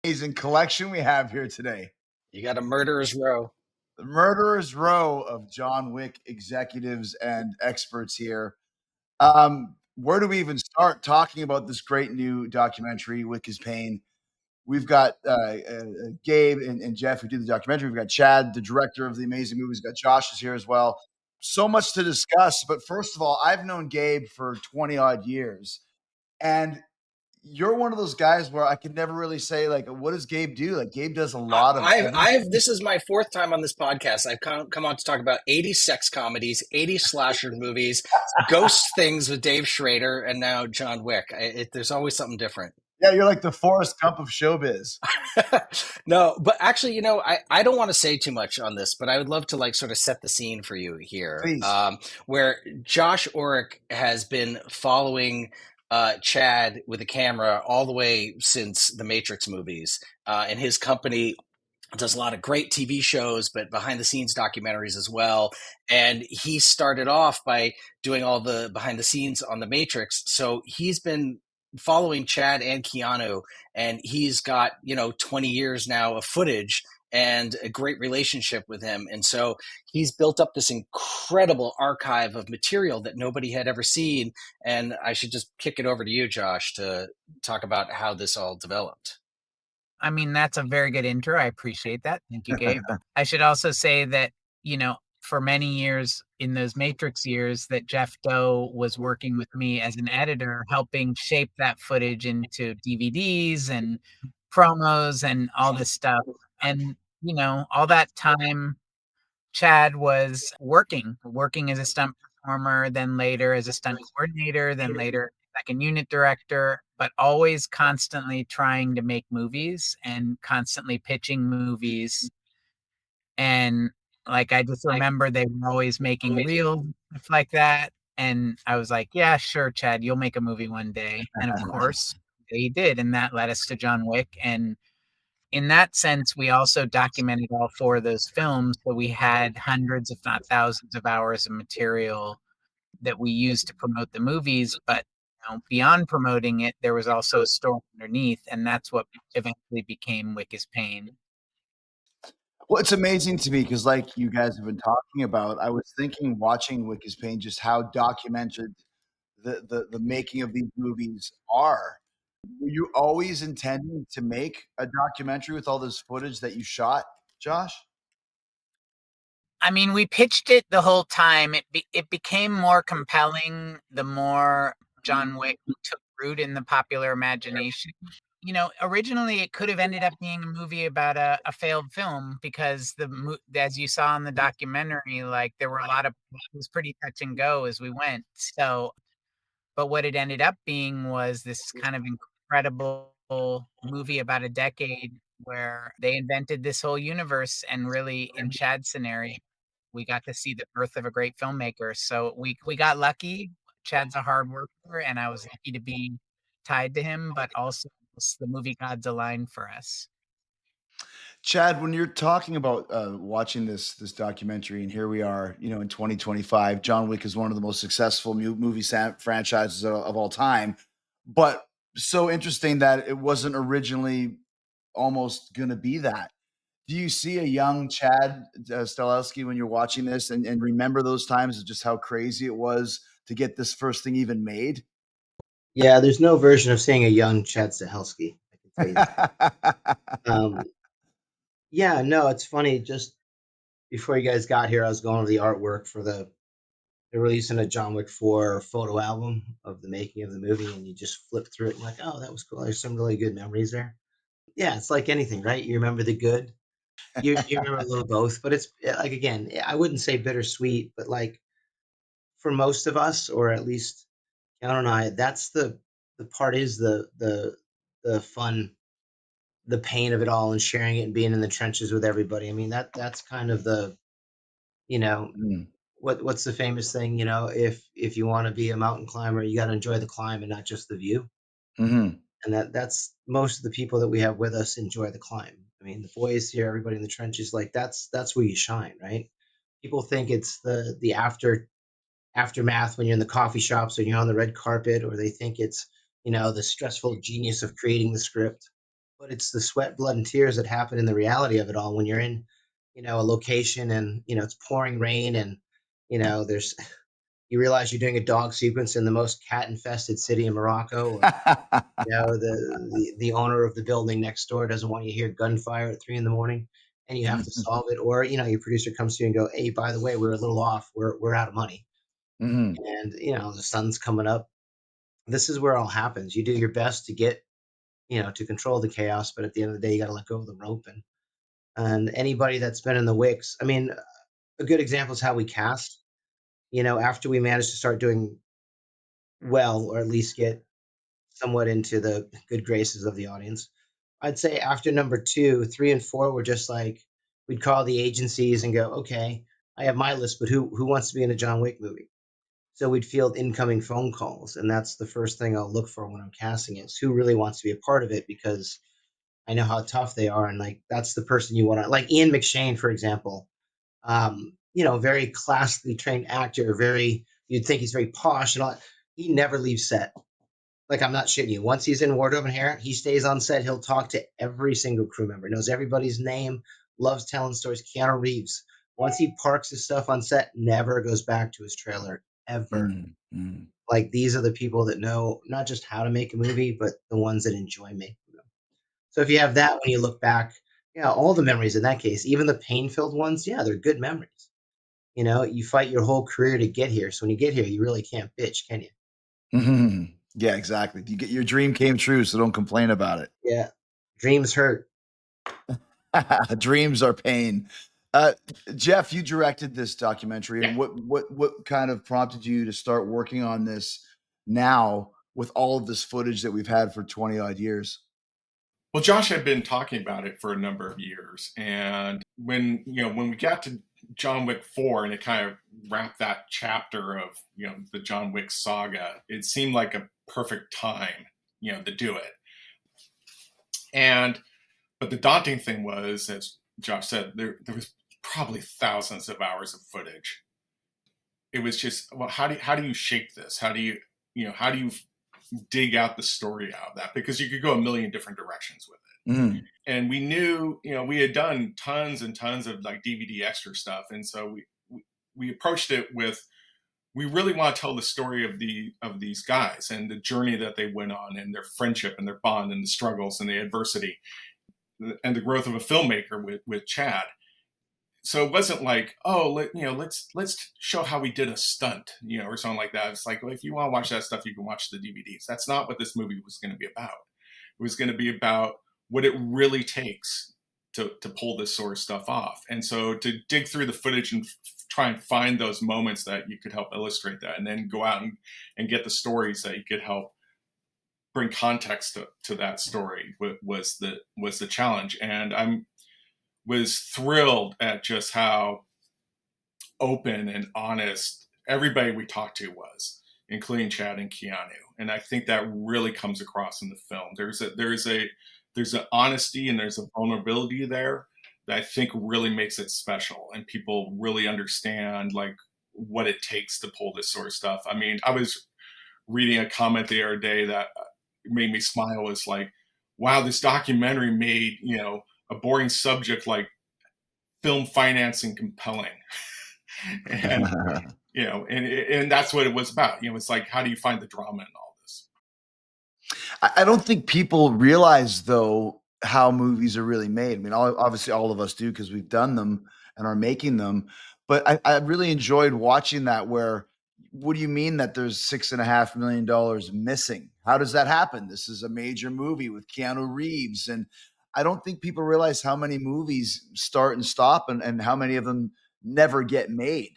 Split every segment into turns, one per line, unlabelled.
Amazing collection we have here today.
You got a murderer's row.
The murderer's row of John Wick executives and experts here. Where do we even start talking about this great new documentary, Wick Is Pain? We've got Gabe and Jeff who do the documentary. We've got Chad, the director of the amazing movies. We've got Josh is here as well. So much to discuss. But first of all, I've known Gabe for 20 odd years. And you're one of those guys where I could never really say, like, what does Gabe do? Like, Gabe does a lot of
I've
everything.
this is my fourth time on this podcast. I've come on to talk about 80s sex comedies, 80s slasher movies, ghost things with Dave Schrader, and now John Wick. There's always something different.
Yeah, you're like the Forrest Gump of showbiz.
No, but actually, I don't want to say too much on this, but I would love to like sort of set the scene for you here,
Please.
where Josh Oreck has been following Chad with a camera all the way since the Matrix movies, and his company does a lot of great TV shows, but behind the scenes documentaries as well. And he started off by doing all the behind the scenes on The Matrix. So he's been following Chad and Keanu, and he's got, 20 years now of footage and a great relationship with him. And so he's built up this incredible archive of material that nobody had ever seen. And I should just kick it over to you, Josh, to talk about how this all developed.
I mean, that's a very good intro. I appreciate that. Thank you, Gabe. I should also say that, for many years in those Matrix years that Jeff Doe was working with me as an editor, helping shape that footage into DVDs and promos and all this stuff. And, all that time Chad was working as a stunt performer, then later as a stunt coordinator, then later second unit director, but always constantly trying to make movies and constantly pitching movies. And like I just remember they were always making reels, stuff like that. And I was like, yeah, sure, Chad, you'll make a movie one day. And of course, they did. And that led us to John Wick. And in that sense, we also documented all four of those films, so we had hundreds, if not thousands, of hours of material that we used to promote the movies. But beyond promoting it, there was also a story underneath, and that's what eventually became Wick Is Pain.
Well, it's amazing to me because, like you guys have been talking about, I was thinking watching Wick Is Pain just how documented the making of these movies are. Were you always intending to make a documentary with all this footage that you shot, Josh?
I mean, we pitched it the whole time. It became more compelling the more John Wick took root in the popular imagination. Originally it could have ended up being a movie about a failed film because as you saw in the documentary, like there were a lot of it was pretty touch and go as we went. So, but what it ended up being was this kind of incredible movie about a decade where they invented this whole universe, and really in Chad's scenario we got to see the birth of a great filmmaker. So we got lucky. Chad's a hard worker, and I was lucky to be tied to him, but also the movie gods aligned for us.
Chad, when you're talking about watching this documentary, and here we are, in 2025, John Wick is one of the most successful movie franchises of all time. But so interesting that it wasn't originally almost going to be that. Do you see a young Chad Stahelski when you're watching this and remember those times of just how crazy it was to get this first thing even made?
Yeah, there's no version of saying a young Chad Stahelski. I can tell you that. Um, yeah, no, it's funny. Just before you guys got here, I was going over the artwork for they're releasing a John Wick 4 photo album of the making of the movie, and you just flip through it and you're like, oh, that was cool. There's some really good memories there. Yeah, it's like anything, right? You remember the good, you remember a little of both, but it's like again, I wouldn't say bittersweet, but like for most of us, or at least I don't know, that's the part is the fun, the pain of it all, and sharing it and being in the trenches with everybody. I mean that's kind of the you know
Mm,
what's the famous thing, if you want to be a mountain climber, you got to enjoy the climb and not just the view.
mhm.
And that's most of the people that we have with us enjoy the climb. I mean, the boys here, everybody in the trenches, like that's where you shine, right? People think it's the aftermath when you're in the coffee shops and you're on the red carpet, or they think it's the stressful genius of creating the script. but it's the sweat, blood, and tears that happen in the reality of it all when you're in, a location and, it's pouring rain and, there's, you realize you're doing a dog sequence in the most cat infested city in Morocco, or, the owner of the building next door doesn't want you to hear gunfire at 3 in the morning and you have to solve it. Or, your producer comes to you and go, hey, by the way, we're a little off. We're out of money.
Mhm.
And, the sun's coming up. This is where it all happens. You do your best to get, to control the chaos, but at the end of the day, you got to let go of the rope. And anybody that's been in the Wicks, I mean, a good example is how we cast. After we managed to start doing well, or at least get somewhat into the good graces of the audience, I'd say after number 2, 3, and 4 were just like we'd call the agencies and go, okay, I have my list, but who wants to be in a John Wick movie? So we'd field incoming phone calls, and that's the first thing I'll look for when I'm casting is who really wants to be a part of it, because I know how tough they are, and like that's the person you want to like. Ian McShane, for example, very classically trained actor, very you'd think he's very posh and all. He never leaves set. Like I'm not shitting you. Once he's in wardrobe and hair, he stays on set. He'll talk to every single crew member, knows everybody's name, loves telling stories. Keanu Reeves, once he parks his stuff on set, never goes back to his trailer ever.
Mhm. Mhm.
Like these are the people that know not just how to make a movie, but the ones that enjoy making them. So if you have that when you look back, yeah, all the memories in that case, even the pain-filled ones, yeah, they're good memories. You fight your whole career to get here. So when you get here, you really can't bitch, can you?
Mhm. Yeah, exactly. You get your dream came true, so don't complain about it.
Yeah. Dreams hurt.
Dreams are pain. Uh, Jeff, you directed this documentary,
Yeah.
and what kind of prompted you to start working on this now with all of this footage that we've had for 20 odd years?
Well, Josh had been talking about it for a number of years, and when we got to John Wick 4 and it kind of wrapped that chapter of the John Wick saga, it seemed like a perfect time to do it. And but the daunting thing was, as Josh said, there was probably thousands of hours of footage. It was just, well, how do you shape this? How do you dig out the story out of that? Because you could go a million different directions with it.
Mhm.
And we knew, we had done tons and tons of like DVD extra stuff, and so we approached it with, we really want to tell the story of these guys and the journey that they went on, and their friendship and their bond and the struggles and the adversity and the growth of a filmmaker with Chad. So it wasn't like, oh, let's show how we did a stunt, or something like that. It's like, well, if you want to watch that stuff, you can watch the DVDs. That's not what this movie was going to be about. It was going to be about what it really takes to pull this sort of stuff off. And so to dig through the footage and try and find those moments that you could help illustrate that, and then go out and get the stories that you could help bring context to that story was the challenge. And I'm was thrilled at just how open and honest everybody we talked to was, including Chad and Keanu. And I think that really comes across in the film. There's an honesty and there's a vulnerability there that I think really makes it special, and people really understand like what it takes to pull this sort of stuff. I mean, I was reading a comment the other day that made me smile. Was like, wow, this documentary made a boring subject like film financing compelling. And and that's what it was about. It's like, how do you find the drama in all this?
I don't think people realize though how movies are really made. I mean, obviously all of us do because we've done them and are making them. But I really enjoyed watching that. Where, what do you mean that there's $6.5 million missing? How does that happen? This is a major movie with Keanu Reeves, and I don't think people realize how many movies start and stop, and how many of them never get made.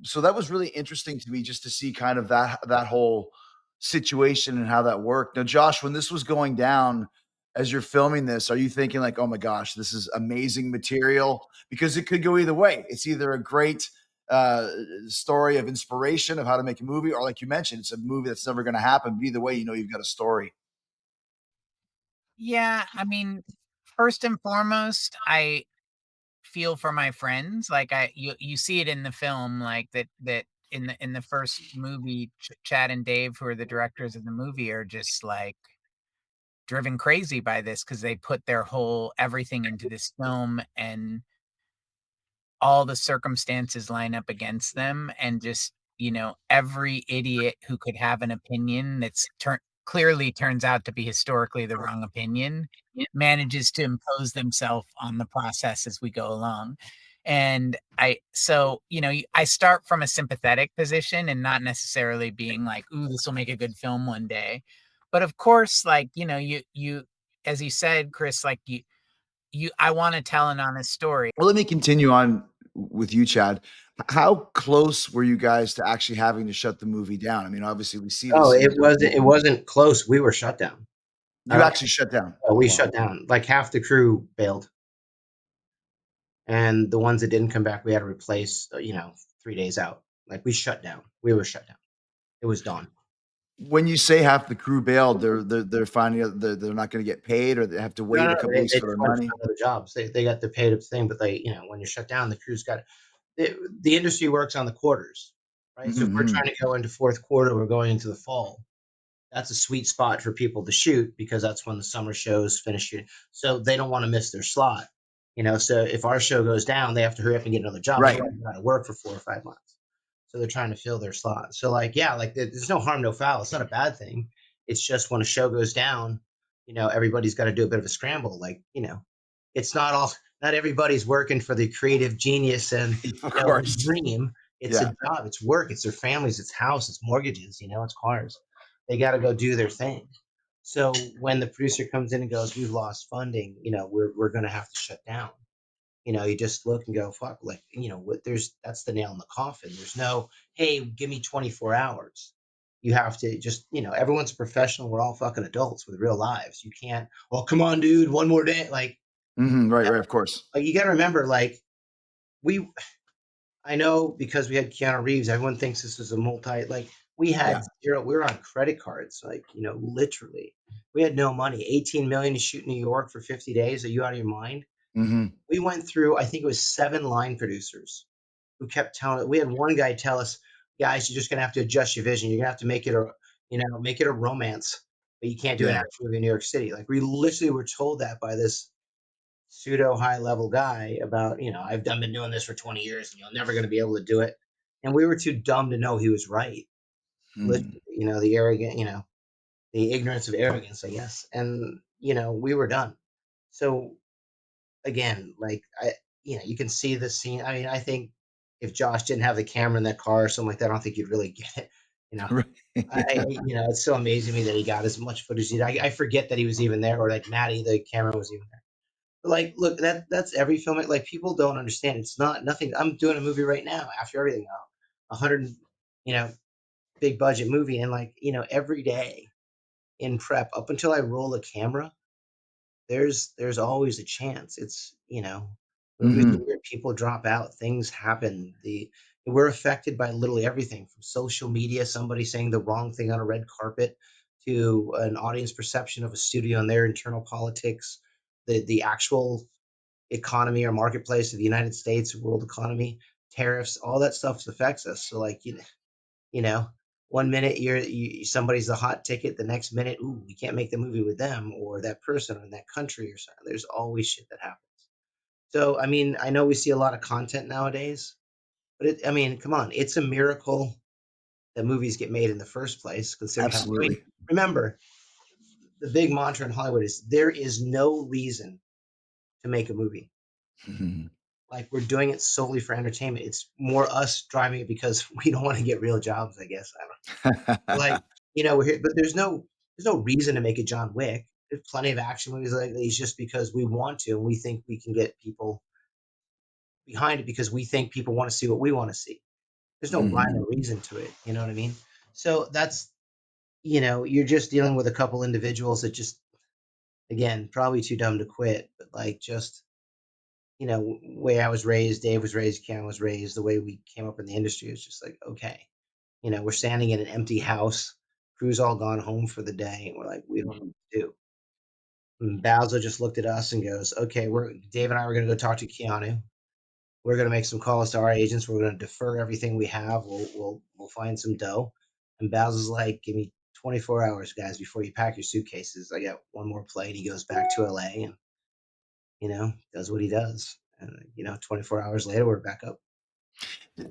So that was really interesting to me just to see kind of that whole situation and how that worked. Now, Josh, when this was going down as you're filming this, are you thinking like, "Oh my gosh, this is amazing material"? Because it could go either way. It's either a great story of inspiration of how to make a movie, or like you mentioned, it's a movie that's never going to happen. But either way, you've got a story.
Yeah, I mean, first and foremost, I feel for my friends. Like you see it in the film, like that in the first movie, Chad and Dave, who are the directors of the movie, are just like driven crazy by this because they put their whole everything into this film, and all the circumstances line up against them, and just, every idiot who could have an opinion that's clearly turns out to be historically the wrong opinion manages to impose themselves on the process as we go along. And I start from a sympathetic position and not necessarily being like, ooh, this will make a good film one day. But of course, like, you as you said, Chris, like I want to tell an honest story.
Well, let me continue on with you, Chad. How close were you guys to actually having to shut the movie down? I mean, obviously we see the
Oh,
scenes.
it wasn't close. We were shut down. I
You
don't
actually shut down.
know.
Oh,
We
wow.
shut down. Like half the crew bailed, and the ones that didn't come back, we had to replace. 3 days out. Like we shut down. We were shut down. It was done.
When you say half the crew bailed, they're finding out that they're not going to get paid, or they have to wait a couple
They
weeks for
just
their
went to
money.
find other jobs. They got the paid up thing, but when you're shut down, the crew's got the industry works on the quarters, right? So if we're
Mhm.
trying to go into fourth quarter, we're going into the fall. That's a sweet spot for people to shoot because that's when the summer shows finish shooting. So they don't want to miss their slot. So if our show goes down, they have to hurry up and get another job.
Right.
Otherwise, they're out of work for 4 or 5 months. So they're trying to fill their slot. So like, yeah, like there's no harm, no foul. It's not a bad thing. It's just when a show goes down, everybody's got to do a bit of a scramble. Like, it's not everybody's working for the creative genius and
Of
the
course.
dream. It's a
Yeah.
job, it's work, it's their families, it's house, it's mortgages, it's cars. They got to go do their thing. So when the producer comes in and goes, "We've lost funding," we're going to have to shut down. You just look and go, "Fuck!" Like, what? That's the nail in the coffin. There's no, "Hey, give me 24 hours." You have to just, everyone's a professional. We're all fucking adults with real lives. You can't. "Oh, come on, dude, one more day." Like,
Right. Right. Of course.
you got to remember, like we I know because we had Keanu Reeves, everyone thinks this is a like we had
Yeah.
zero, we were on credit cards, like, literally. We had no money. 18 million to shoot New York for 50 days. Are you out of your mind?
Hmm.
We went through, I think it was 7 line producers who kept telling we had one guy tell us, "Guys, you're just gonna have to adjust your vision. You're gonna have to make it a romance, but you can't do an
Yeah.
action movie in New York City." Like we literally were told that by this pseudo high level guy about, "I've been doing this for 20 years and you're never going to be able to do it." And we were too dumb to know he was right.
Hmm.
Literally, the arrogant, the ignorance of arrogance, I guess. And, we were done. So again, like you can see the scene. I mean, I think if Josh didn't have the camera in that car or something like that, I don't think you'd really get it. You know,
Right.
it's so amazing to me that he got as much footage as he did. I forget that he was even there, or like Maddie, the camera was even there. Like, look, that's every film. Like, people don't understand. It's not nothing. I'm doing a movie right now after everything out, 100, you know, big budget movie, and like, every day in prep up until I roll the camera, there's always a chance. It's movies are
Hmm.
weird. People drop out, things happen. We're affected by literally everything from social media, somebody saying the wrong thing on a red carpet, to an audience perception of a studio and their internal politics, the actual economy or marketplace of the United States, world economy, tariffs, all that stuff affects us. So like, you know, one minute somebody's the hot ticket, the next minute, ooh, we can't make the movie with them or that person or in that country or something. There's always shit that happens. So I mean, I know we see a lot of content nowadays, but I mean, come on, it's a miracle that movies get made in the first place, considering how. I mean,
Absolutely.
remember, the big mantra in Hollywood is there is no reason to make a movie.
Mhm.
Like, we're doing it solely for entertainment. It's more us driving it because we don't want to get real jobs, I guess. I don't like, we're here, but there's no reason to make a John Wick. There's plenty of action movies like these just because we want to, and we think we can get people behind it because we think people want to see what we want to see. There's no rhyme
Mhm.
or reason to it. You know what I mean? So that's, you're just dealing with a couple individuals that just, again, probably too dumb to quit, but like just, way I was raised, Dave was raised, Keanu was raised, the way we came up in the industry is just like, okay, we're standing in an empty house, crew's all gone home for the day, and we're like, we don't know what to do. And Basil just looked at us and goes, okay, Dave and I were going to go talk to Keanu. We're going to make some calls to our agents. We're going to defer everything we have. We'll find some dough. And Basil's like, give me 24 hours, guys, before you pack your suitcases. I got one more plane. He goes back to LA and, does what he does. And, 24 hours later, we're back up.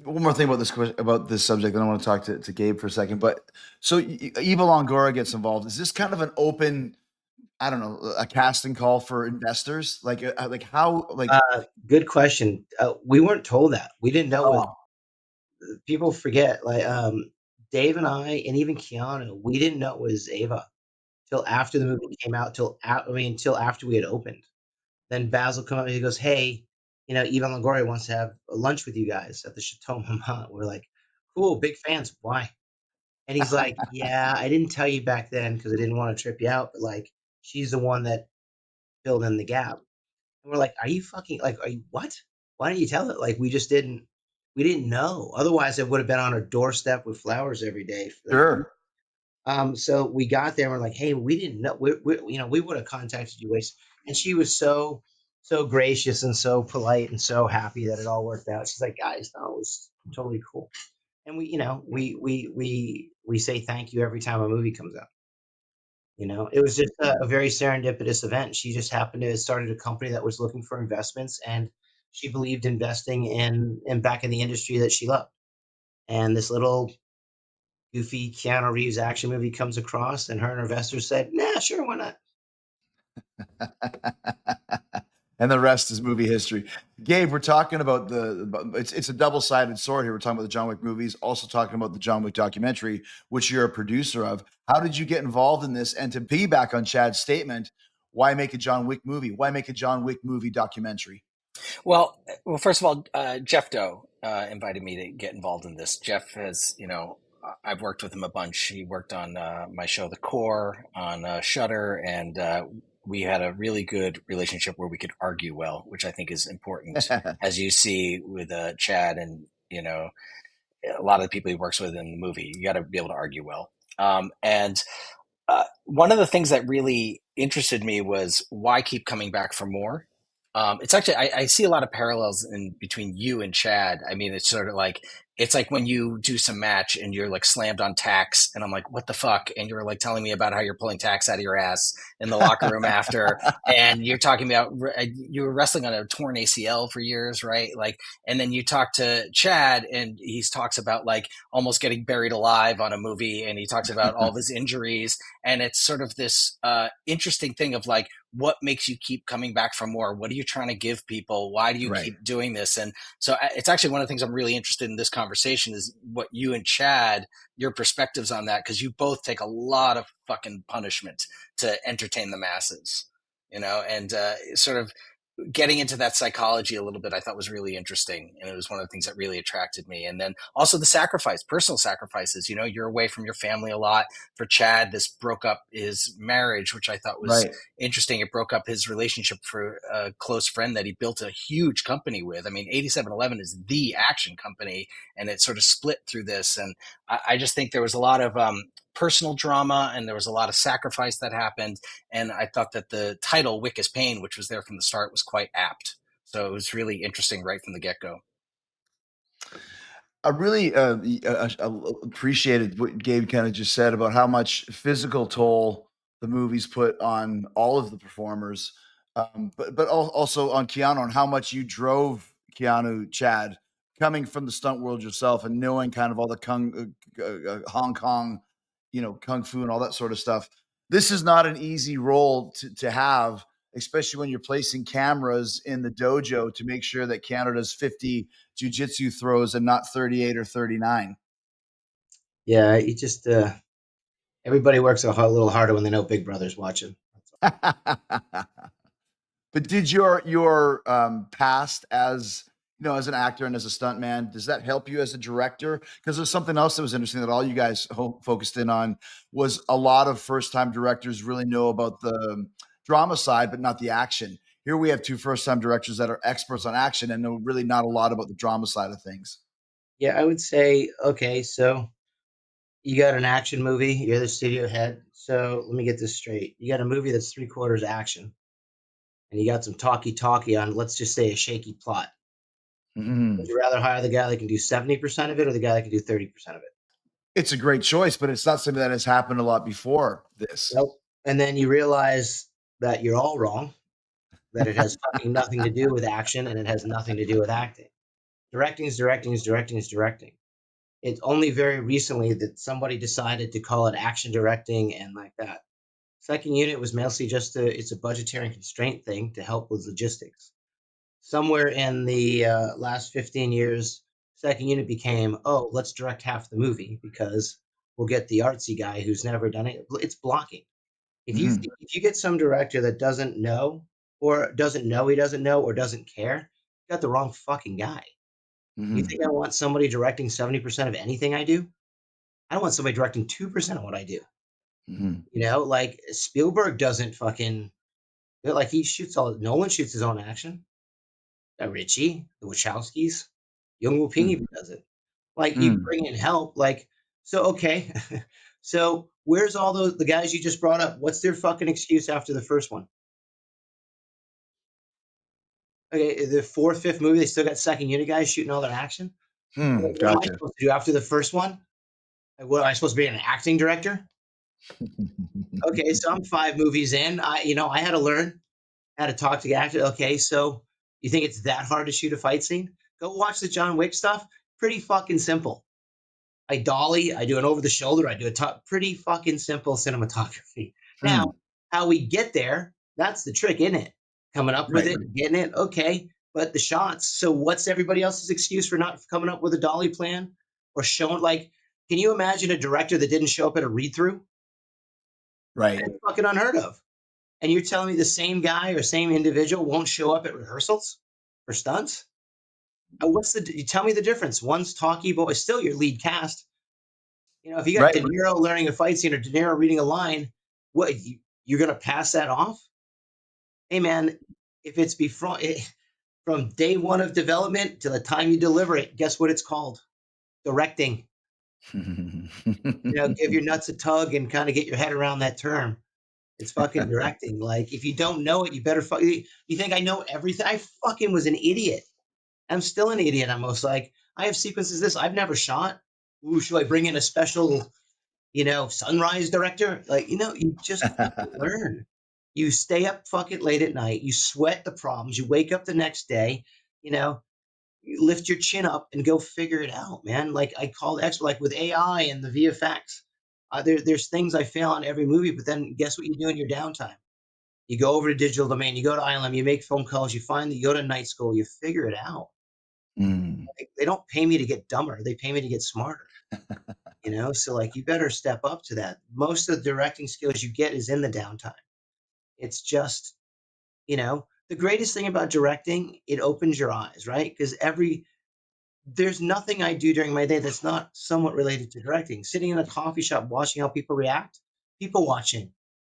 One more thing about this subject, then I want to talk to Gabe for a second. But so Eva Longoria gets involved. Is this kind of an open, I don't know, a casting call for investors? Like how, like,
Good question. We weren't told that. We didn't know
oh,
people forget, like, Dave and I, and even Keanu, we didn't know it was Ava till after the movie came out, till after we had opened. Then Basil come up and he goes, "Hey, Eva Longoria wants to have a lunch with you guys at the Chateau Marmont." We're like, "Cool, big fans. Why?" And he's like, "Yeah, I didn't tell you back then because I didn't want to trip you out, but like, she's the one that filled in the gap." And we're like, "Are you fucking like, are you what? Why didn't you tell it?" Like, we didn't know. Otherwise, it would have been on our doorstep with flowers every day for that.
sure.
So we got there and we're like, "Hey, we didn't know. We would have contacted you." And she was so gracious and so polite and so happy that it all worked out. She's like, "Guys, no, it was totally cool." And we say thank you every time a movie comes out. It was just a very serendipitous event. She just happened to have started a company that was looking for investments, and she believed investing in back in the industry that she loved. And this little goofy Keanu Reeves action movie comes across, and her investors said, "Nah, sure, why not?"
And the rest is movie history. Gabe, we're talking about it's a double-sided sword here. We're talking about the John Wick movies, also talking about the John Wick documentary, which you're a producer of. How did you get involved in this? And to piggyback on Chad's statement, why make a John Wick movie? Why make a John Wick movie documentary?
Well, first of all, Jeff Doe invited me to get involved in this. Jeff has, I've worked with him a bunch. He worked on my show, The Core, on Shudder, and we had a really good relationship where we could argue well, which I think is important, as you see with Chad and a lot of the people he works with in the movie. You got to be able to argue well. And one of the things that really interested me was why keep coming back for more. It's actually I see a lot of parallels in between you and Chad. I mean, it's like when you do some match and you're like slammed on tax, and I'm like, what the fuck? And you're like telling me about how you're pulling tax out of your ass in the locker room after, and you're talking about you were wrestling on a torn ACL for years, right? Like, and then you talk to Chad, and he talks about like almost getting buried alive on a movie, and he talks about all of his injuries, and it's sort of this interesting thing of like, what makes you keep coming back for more? What are you trying to give people? Why do you
Right.
keep doing this? And so it's actually one of the things I'm really interested in this conversation is what you and Chad, your perspectives on that, because you both take a lot of fucking punishment to entertain the masses, and sort of getting into that psychology a little bit, I thought was really interesting. And it was one of the things that really attracted me. And then also the personal sacrifices, you're away from your family a lot. For Chad, this broke up his marriage, which I thought was
Right.
interesting. It broke up his relationship for a close friend that he built a huge company with. I mean, 8711 is the action company, and it sort of split through this. And I just think there was a lot of personal drama, and there was a lot of sacrifice that happened. And I thought that the title Wick Is Pain, which was there from the start, was quite apt. So it was really interesting right from the get-go.
I really appreciated what Gabe kind of just said about how much physical toll the movies put on all of the performers, but also on Keanu, and how much you drove Keanu, Chad, coming from the stunt world yourself and knowing kind of all the Hong Kong, kung fu and all that sort of stuff. This is not an easy role to have, especially when you're placing cameras in the dojo to make sure that Keanu does 50 jujitsu throws and not 38 or 39.
Yeah, you just everybody works a little harder when they know Big Brother's watching.
But did your past as as an actor and as a stuntman, does that help you as a director? Because there's something else that was interesting that all you guys focused in on was a lot of first time directors really know about the drama side, but not the action. Here we have two first time directors that are experts on action and know really not a lot about the drama side of things.
Yeah, I would say, okay, so you got an action movie, you're the studio head. So let me get this straight. You got a movie that's 3/4 action, and you got some talkie on, let's just say, a shaky plot. Would
Mhm.
you rather hire the guy that can do 70% of it or the guy that can do 30% of it?
It's a great choice, but it's not something that has happened a lot before this.
Nope. And then you realize that you're all wrong, that it has fucking nothing to do with action and it has nothing to do with acting. Directing is directing is directing is directing. It's only very recently that somebody decided to call it action directing and like that. Second unit was mostly just it's a budgetary constraint thing to help with logistics. Somewhere in the last 15 years, second unit became, oh, let's direct half the movie because we'll get the artsy guy who's never done it. It's blocking. If you get some director that doesn't know or doesn't know he doesn't know or doesn't care, you got the wrong fucking guy. You think I want somebody directing 70% of anything I do? I don't want somebody directing 2% of what I do. Like Spielberg doesn't fucking like he shoots Nolan shoots his own action. Ritchie, the Wachowskis, Young Woo-ping even does it. Like you bring in help, like so okay. So where's all the guys you just brought up? What's their fucking excuse after the first one? Okay, the fourth, fifth movie, they still got second unit guys shooting all their action. What am I
Gotcha.
supposed to do after the first one? What am I supposed to be an acting director? Okay, so I'm 5 movies in. I had to learn how to talk to the actor. Okay, so you think it's that hard to shoot a fight scene? Go watch the John Wick stuff. Pretty fucking simple. I dolly, I do an over the shoulder, I do a top. Pretty fucking simple cinematography. Now, how we get there, that's the trick, isn't it? Coming up with
Right.
it, getting it, okay. But the shots. So what's everybody else's excuse for not coming up with a dolly plan or showing like? Can you imagine a director that didn't show up at a read through?
Right.
That's fucking unheard of. And you're telling me the same guy or same individual won't show up at rehearsals for stunts? You tell me the difference? One's talky, but it's still your lead cast. If you got
Right.
De Niro learning a fight scene or De Niro reading a line, what you're gonna pass that off? Hey man, if it's before from day one of development to the time you deliver it, guess what it's called? Directing. Give your nuts a tug and kind of get your head around that term. It's fucking directing. Like, if you don't know it, you better You think I know everything? I fucking was an idiot. I'm still an idiot. I'm most like, I have sequences this I've never shot. Ooh, should I bring in a special, sunrise director? Like, you just fucking learn. You stay up fucking late at night. You sweat the problems. You wake up the next day, you know, you lift your chin up and go figure it out, man. Like I called expert, like with AI and the VFX. There's things I fail on every movie, but then guess what you do in your downtime? You go over to Digital Domain, you go to ILM, you make phone calls, you go to night school, you figure it out. They don't pay me to get dumber; they pay me to get smarter. So like you better step up to that. Most of the directing skills you get is in the downtime. It's just the greatest thing about directing, it opens your eyes, right? Because there's nothing I do during my day that's not somewhat related to directing. Sitting in a coffee shop watching how people react, people watching,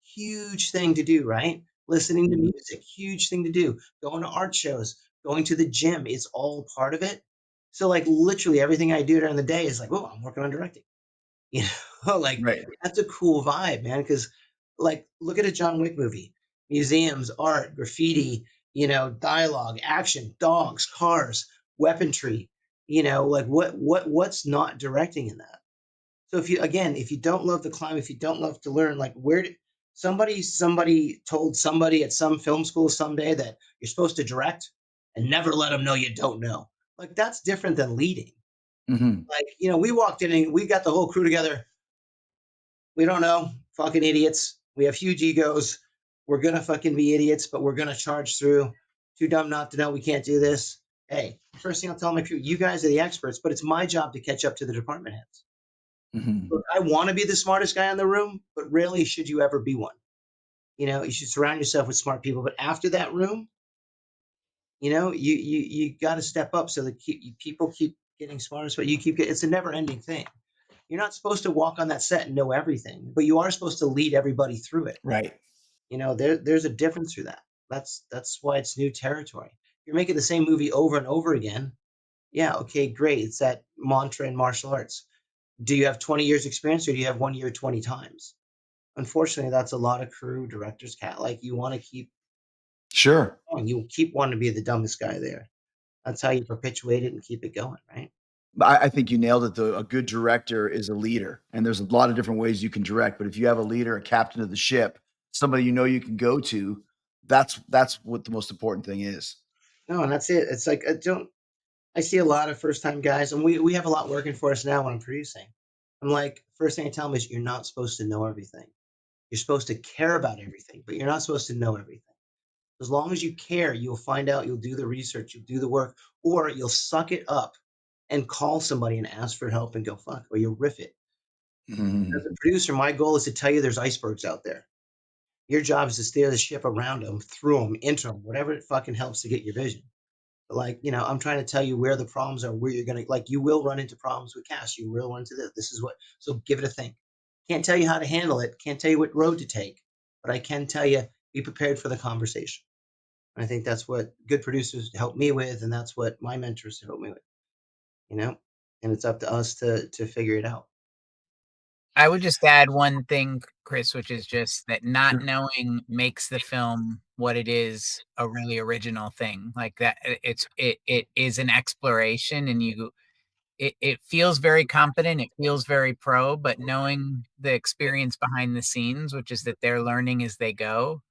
huge thing to do, right? Listening to music, huge thing to do. Going to art shows, going to the gym, it's all part of it. So like literally everything I do during the day is like, oh, I'm working on directing. You like
Right.
that's a cool vibe, man. Because like look at a John Wick movie, museums, art, graffiti, dialogue, action, dogs, cars, weaponry. Like what's not directing in that? So if you don't love to climb, if you don't love to learn, like where did somebody told somebody at some film school someday that you're supposed to direct and never let them know you don't know. Like that's different than leading. Like, we walked in and we got the whole crew together. We don't know. Fucking idiots. We have huge egos. We're gonna fucking be idiots, but we're gonna charge through. Too dumb not to know we can't do this. Hey, first thing I'll tell my crew, you guys are the experts, but it's my job to catch up to the department heads. Look, I want to be the smartest guy in the room, but rarely should you ever be one. You should surround yourself with smart people. But after that room, you got to step up so that people keep getting smarter. But it's a never ending thing. You're not supposed to walk on that set and know everything, but you are supposed to lead everybody through it.
Right.
There's a difference through that. That's why it's new territory. You're making the same movie over and over again. Yeah, okay, great. It's that mantra in martial arts. Do you have 20 years experience or do you have 1 year 20 times? Unfortunately, that's a lot of crew directors cat. Like you want to keep
Sure.
going. You keep wanting to be the dumbest guy there. That's how you perpetuate it and keep it going, right?
I think you nailed it, though. A good director is a leader, and there's a lot of different ways you can direct. But if you have a leader, a captain of the ship, somebody you know you can go to, that's what the most important thing is.
No, and that's it. It's like I see a lot of first time guys, and we have a lot working for us now when I'm producing. I'm like, first thing I tell them is you're not supposed to know everything. You're supposed to care about everything, but you're not supposed to know everything. As long as you care, you'll find out, you'll do the research, you'll do the work, or you'll suck it up and call somebody and ask for help and go fuck, or you'll riff it. As
Mhm.
a producer, my goal is to tell you there's icebergs out there. Your job is to steer the ship around them, through them, into them, whatever it fucking helps to get your vision. But like, I'm trying to tell you where the problems are, where you're gonna like you will run into problems with cast. You will run into this. This is what so give it a think. Can't tell you how to handle it, can't tell you what road to take, but I can tell you be prepared for the conversation. And I think that's what good producers help me with, and that's what my mentors help me with, you know? And it's up to us to figure it out.
I would just add one thing, Chris, which is just that not
Sure.
knowing makes the film what it is a really original thing. Like that, it is an exploration, and it feels very competent. It feels very pro, but knowing the experience behind the scenes, which is that they're learning as they go,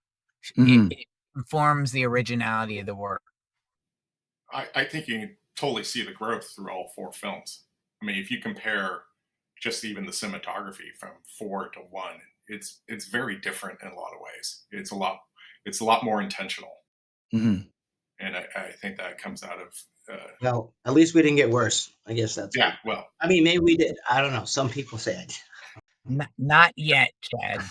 Mhm.
it informs the originality of the work.
I think you can totally see the growth through all four films. I mean, if you compare just even the cinematography from 4 to 1, it's very different in a lot of ways. It's a lot more intentional,
Mhm.
and I think that comes out of
Well, at least we didn't get worse. I guess that's
yeah.
good.
Well,
I mean, maybe we did. I don't know. Some people say I did.
Not yet, Chad.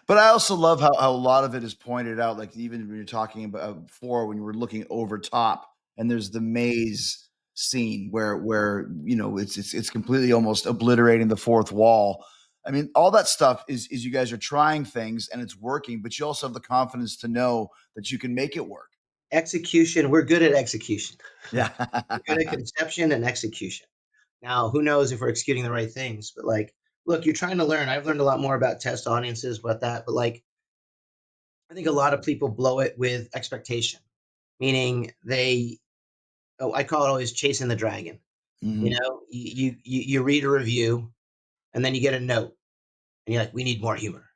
But I also love how a lot of it is pointed out, like even when you're talking about before when you were looking over top, and there's the maze scene where it's completely almost obliterating the fourth wall. I mean, all that stuff is you guys are trying things and it's working, but you also have the confidence to know that you can make it work.
Execution, we're good at execution.
Yeah.
We're good at conception and execution. Now, who knows if we're executing the right things, but like, look, you're trying to learn. I've learned a lot more about test audiences, about that, but like, I think a lot of people blow it with expectation, meaning I call it always chasing the dragon.
Mhm.
You read a review and then you get a note and you're like, we need more humor.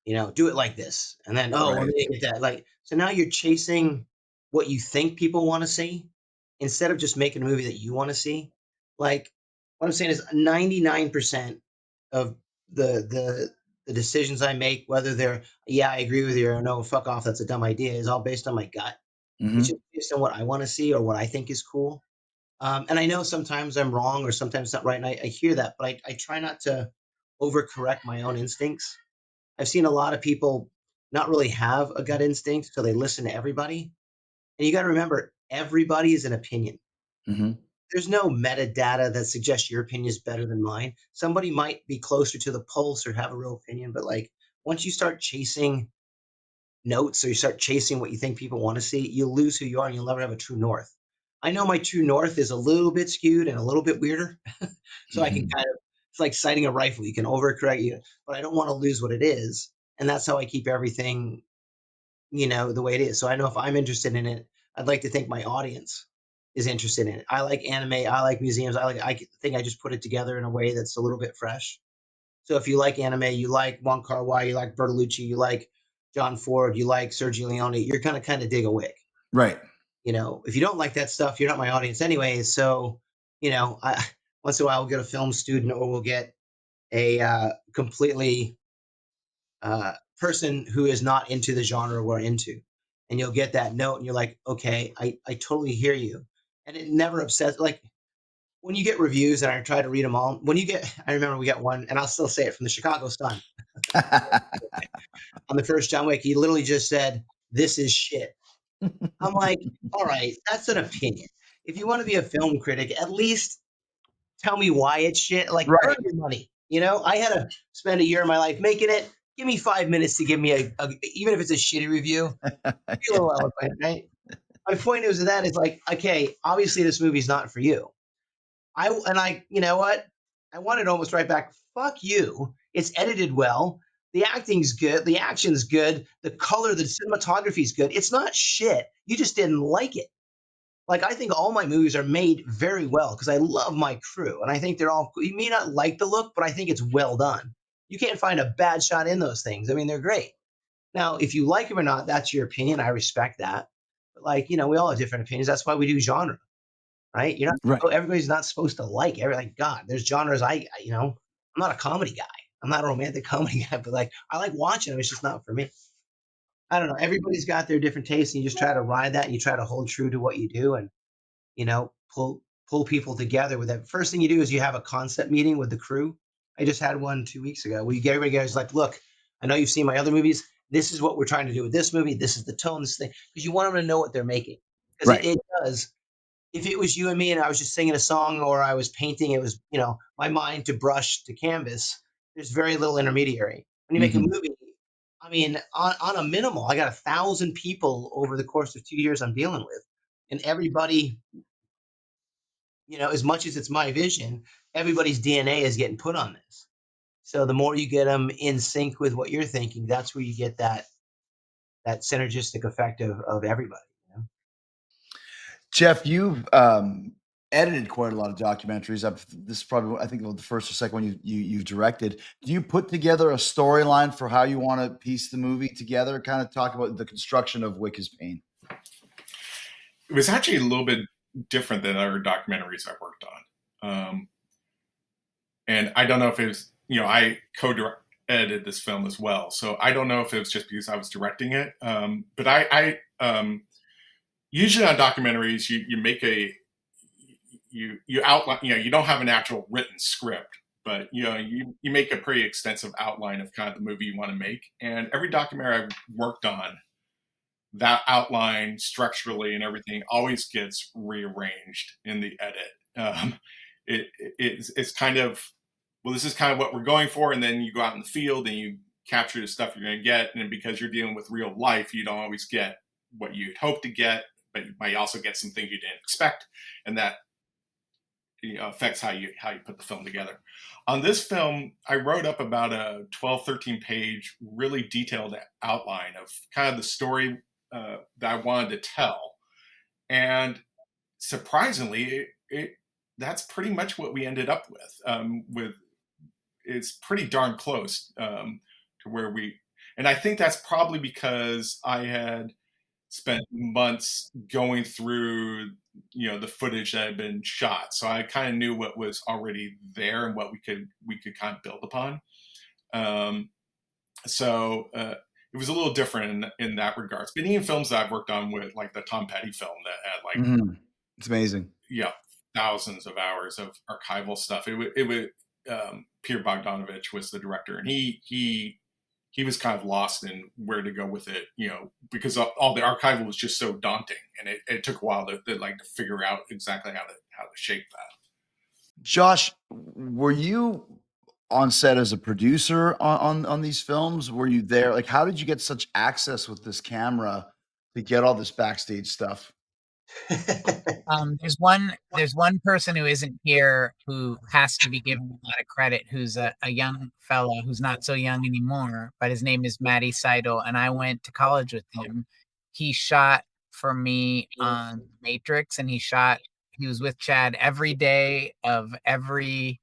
Do it like this. And then, oh, well,
Right.
they get that. Like, so now you're chasing what you think people want to see instead of just making a movie that you want to see. Like, what I'm saying is 99% of the decisions I make, whether they're, yeah, I agree with you, or no, fuck off, that's a dumb idea, is all based on my gut. It's
Mhm.
just based on what I want to see or what I think is cool. And I know sometimes I'm wrong or sometimes it's not right. And I hear that, but I try not to overcorrect my own instincts. I've seen a lot of people not really have a gut instinct, so they listen to everybody. And you got to remember, everybody is an opinion.
Mhm.
There's no metadata that suggests your opinion is better than mine. Somebody might be closer to the pulse or have a real opinion, but like once you start chasing notes or you start chasing what you think people want to see, you'll lose who you are and you'll never have a true north. I know my true north is a little bit skewed and a little bit weirder. So I can
Mhm.
kind of, it's like sighting a rifle. You can overcorrect you, but I don't want to lose what it is. And that's how I keep everything, the way it is. So I know if I'm interested in it, I'd like to think my audience is interested in it. I like anime. I like museums. I think I just put it together in a way that's a little bit fresh. So if you like anime, you like Wong Kar Wai, you like Bertolucci, you like John Ford, you like Sergio Leone, you're gonna kind of dig a Wick.
Right.
If you don't like that stuff, you're not my audience anyway. So, I once in a while we'll get a film student or we'll get a completely person who is not into the genre we're into, and you'll get that note, and you're like, okay, I totally hear you, and it never upsets like when you get reviews, and I try to read them all. I remember we got one, and I'll still say it from the Chicago Sun on the first John Wick. He literally just said, "This is shit." I'm like, all right, that's an opinion. If you want to be a film critic, at least tell me why it's shit. Like, earn
Right.
your money. I had to spend a year of my life making it. Give me 5 minutes to give me even if it's a shitty review, be a little eloquent, right? My point is that is like, okay, obviously this movie's not for you. You know what? I wanted almost right back. Fuck you. It's edited well. The acting's good. The action's good. The color, the cinematography's good. It's not shit. You just didn't like it. Like, I think all my movies are made very well because I love my crew, and I think they're all. You may not like the look, but I think it's well done. You can't find a bad shot in those things. I mean, they're great. Now, if you like them or not, that's your opinion. I respect that. But like, we all have different opinions. That's why we do genre, right? You're
Right.
not. Everybody's not supposed to like everything. Like, God, there's genres. I'm not a comedy guy. I'm not a romantic comedy guy, but like, I like watching them. It's just not for me. I don't know. Everybody's got their different tastes, and you just try to ride that, and you try to hold true to what you do, and pull people together with that. First thing you do is you have a concept meeting with the crew. I just had one 2 weeks ago where you get everybody guys like, look, I know you've seen my other movies. This is what we're trying to do with this movie. This is the tone, this thing, because you want them to know what they're making. Because
Right.
it does. If it was you and me and I was just singing a song or I was painting, it was, my mind to brush to canvas. There's very little intermediary. When you make a
Mhm.
movie, I mean, on a minimal, I got 1,000 people over the course of 2 years I'm dealing with. And everybody, as much as it's my vision, everybody's DNA is getting put on this. So the more you get them in sync with what you're thinking, that's where you get that synergistic effect of everybody.
Jeff, you've edited quite a lot of documentaries. This is probably, I think, the first or second one you've directed. Do you put together a storyline for how you want to piece the movie together? Kind of talk about the construction of Wick Is Pain.
It was actually a little bit different than other documentaries I worked on. And I don't know if it was, I co-edited this film as well. So I don't know if it was just because I was directing it. But I usually on documentaries, you make you outline, you don't have an actual written script, but you make a pretty extensive outline of kind of the movie you want to make. And every documentary I've worked on, that outline structurally and everything always gets rearranged in the edit. It's kind of, well, this is kind of what we're going for, and then you go out in the field and you capture the stuff you're going to get, and because you're dealing with real life, you don't always get what you'd hope to get, but you might also get some things you didn't expect, and that affects how you put the film together. On this film, I wrote up about a 12, 13 page, really detailed outline of kind of the story that I wanted to tell. And surprisingly, that's pretty much what we ended up with. It's pretty darn close to where and I think that's probably because I had spent months going through the footage that had been shot, so I kind of knew what was already there and what we could kind of build upon. So it was a little different in that regards. But even films that I've worked on, with like the Tom Petty film that had like
It's amazing.
thousands of hours of archival stuff. It would Peter Bogdanovich was the director, and he was kind of lost in where to go with it, because all the archival was just so daunting, and it took a while to figure out exactly how to shape that.
Josh, were you on set as a producer on these films? Were you there? Like, how did you get such access with this camera to get all this backstage stuff?
There's one person who isn't here who has to be given a lot of credit, who's a young fellow who's not so young anymore, but his name is Matty Seidel, and I went to college with him. He shot for me on Matrix, and he was with Chad every day of every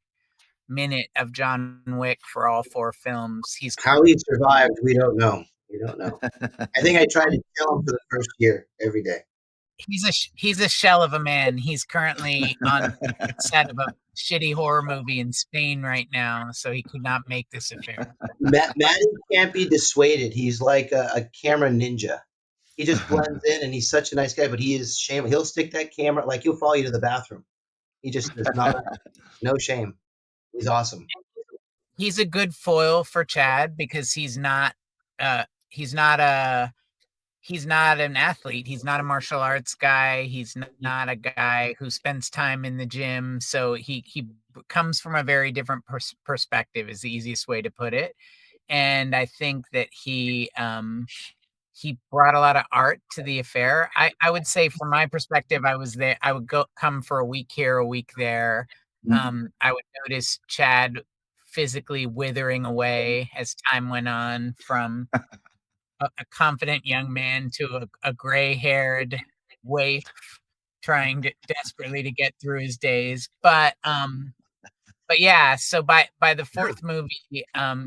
minute of John Wick for all 4 films. He's
How he survived, we don't know. We don't know. I think I tried to kill him for the first year every day.
he's a shell of a man. He's currently on set of a shitty horror movie in Spain right now, so he could not make this affair.
Matty can't be dissuaded. He's like a camera ninja. He just blends in, and he's such a nice guy, but he is shameless. He'll stick that camera, like he'll follow you to the bathroom. He just does not, no shame. He's awesome.
He's a good foil for Chad because he's not an athlete. He's not a martial arts guy. He's not a guy who spends time in the gym. So he comes from a very different perspective is the easiest way to put it. And I think that he brought a lot of art to the affair. I would say from my perspective, I was there. I would come for a week here, a week there. I would notice Chad physically withering away as time went on, from a confident young man to a gray-haired waif trying desperately to get through his days. But yeah, so by the fourth movie,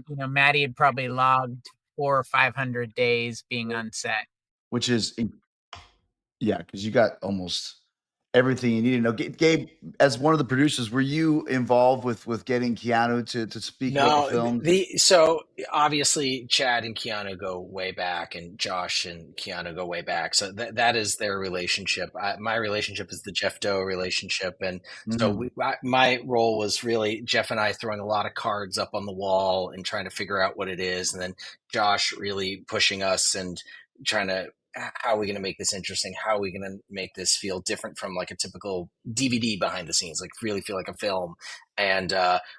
Maddie had probably logged 400 or 500 days being on set.
Which is, yeah, because you got almost everything you need to know. Gabe, as one of the producers, were you involved with getting Keanu to speak about the
No,
film?
so obviously Chad and Keanu go way back, and Josh and Keanu go way back. So that is their relationship. My relationship is the Jeff Doe relationship, and so my role was really Jeff and I throwing a lot of cards up on the wall and trying to figure out what it is, and then Josh really pushing us and trying to, how are we going to make this interesting? How are we going to make this feel different from like a typical DVD behind the scenes, like really feel like a film? And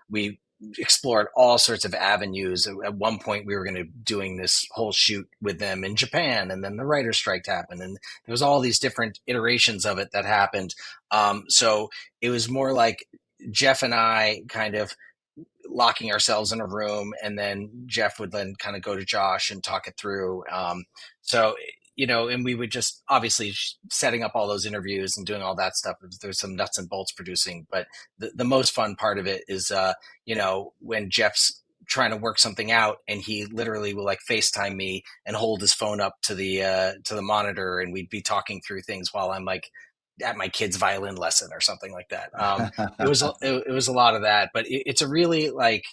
we explored all sorts of avenues. At one point, we were going to doing this whole shoot with them in Japan, and then the writer's strike happened, and there was all these different iterations of it that happened. So it was more like Jeff and I kind of locking ourselves in a room, and then Jeff would then kind of go to Josh and talk it through. So and we would just obviously setting up all those interviews and doing all that stuff. There's some nuts and bolts producing, but the most fun part of it is, when Jeff's trying to work something out, and he literally will like FaceTime me and hold his phone up to the monitor, and we'd be talking through things while I'm like at my kid's violin lesson or something like that. It was a lot of that, but it's a really like,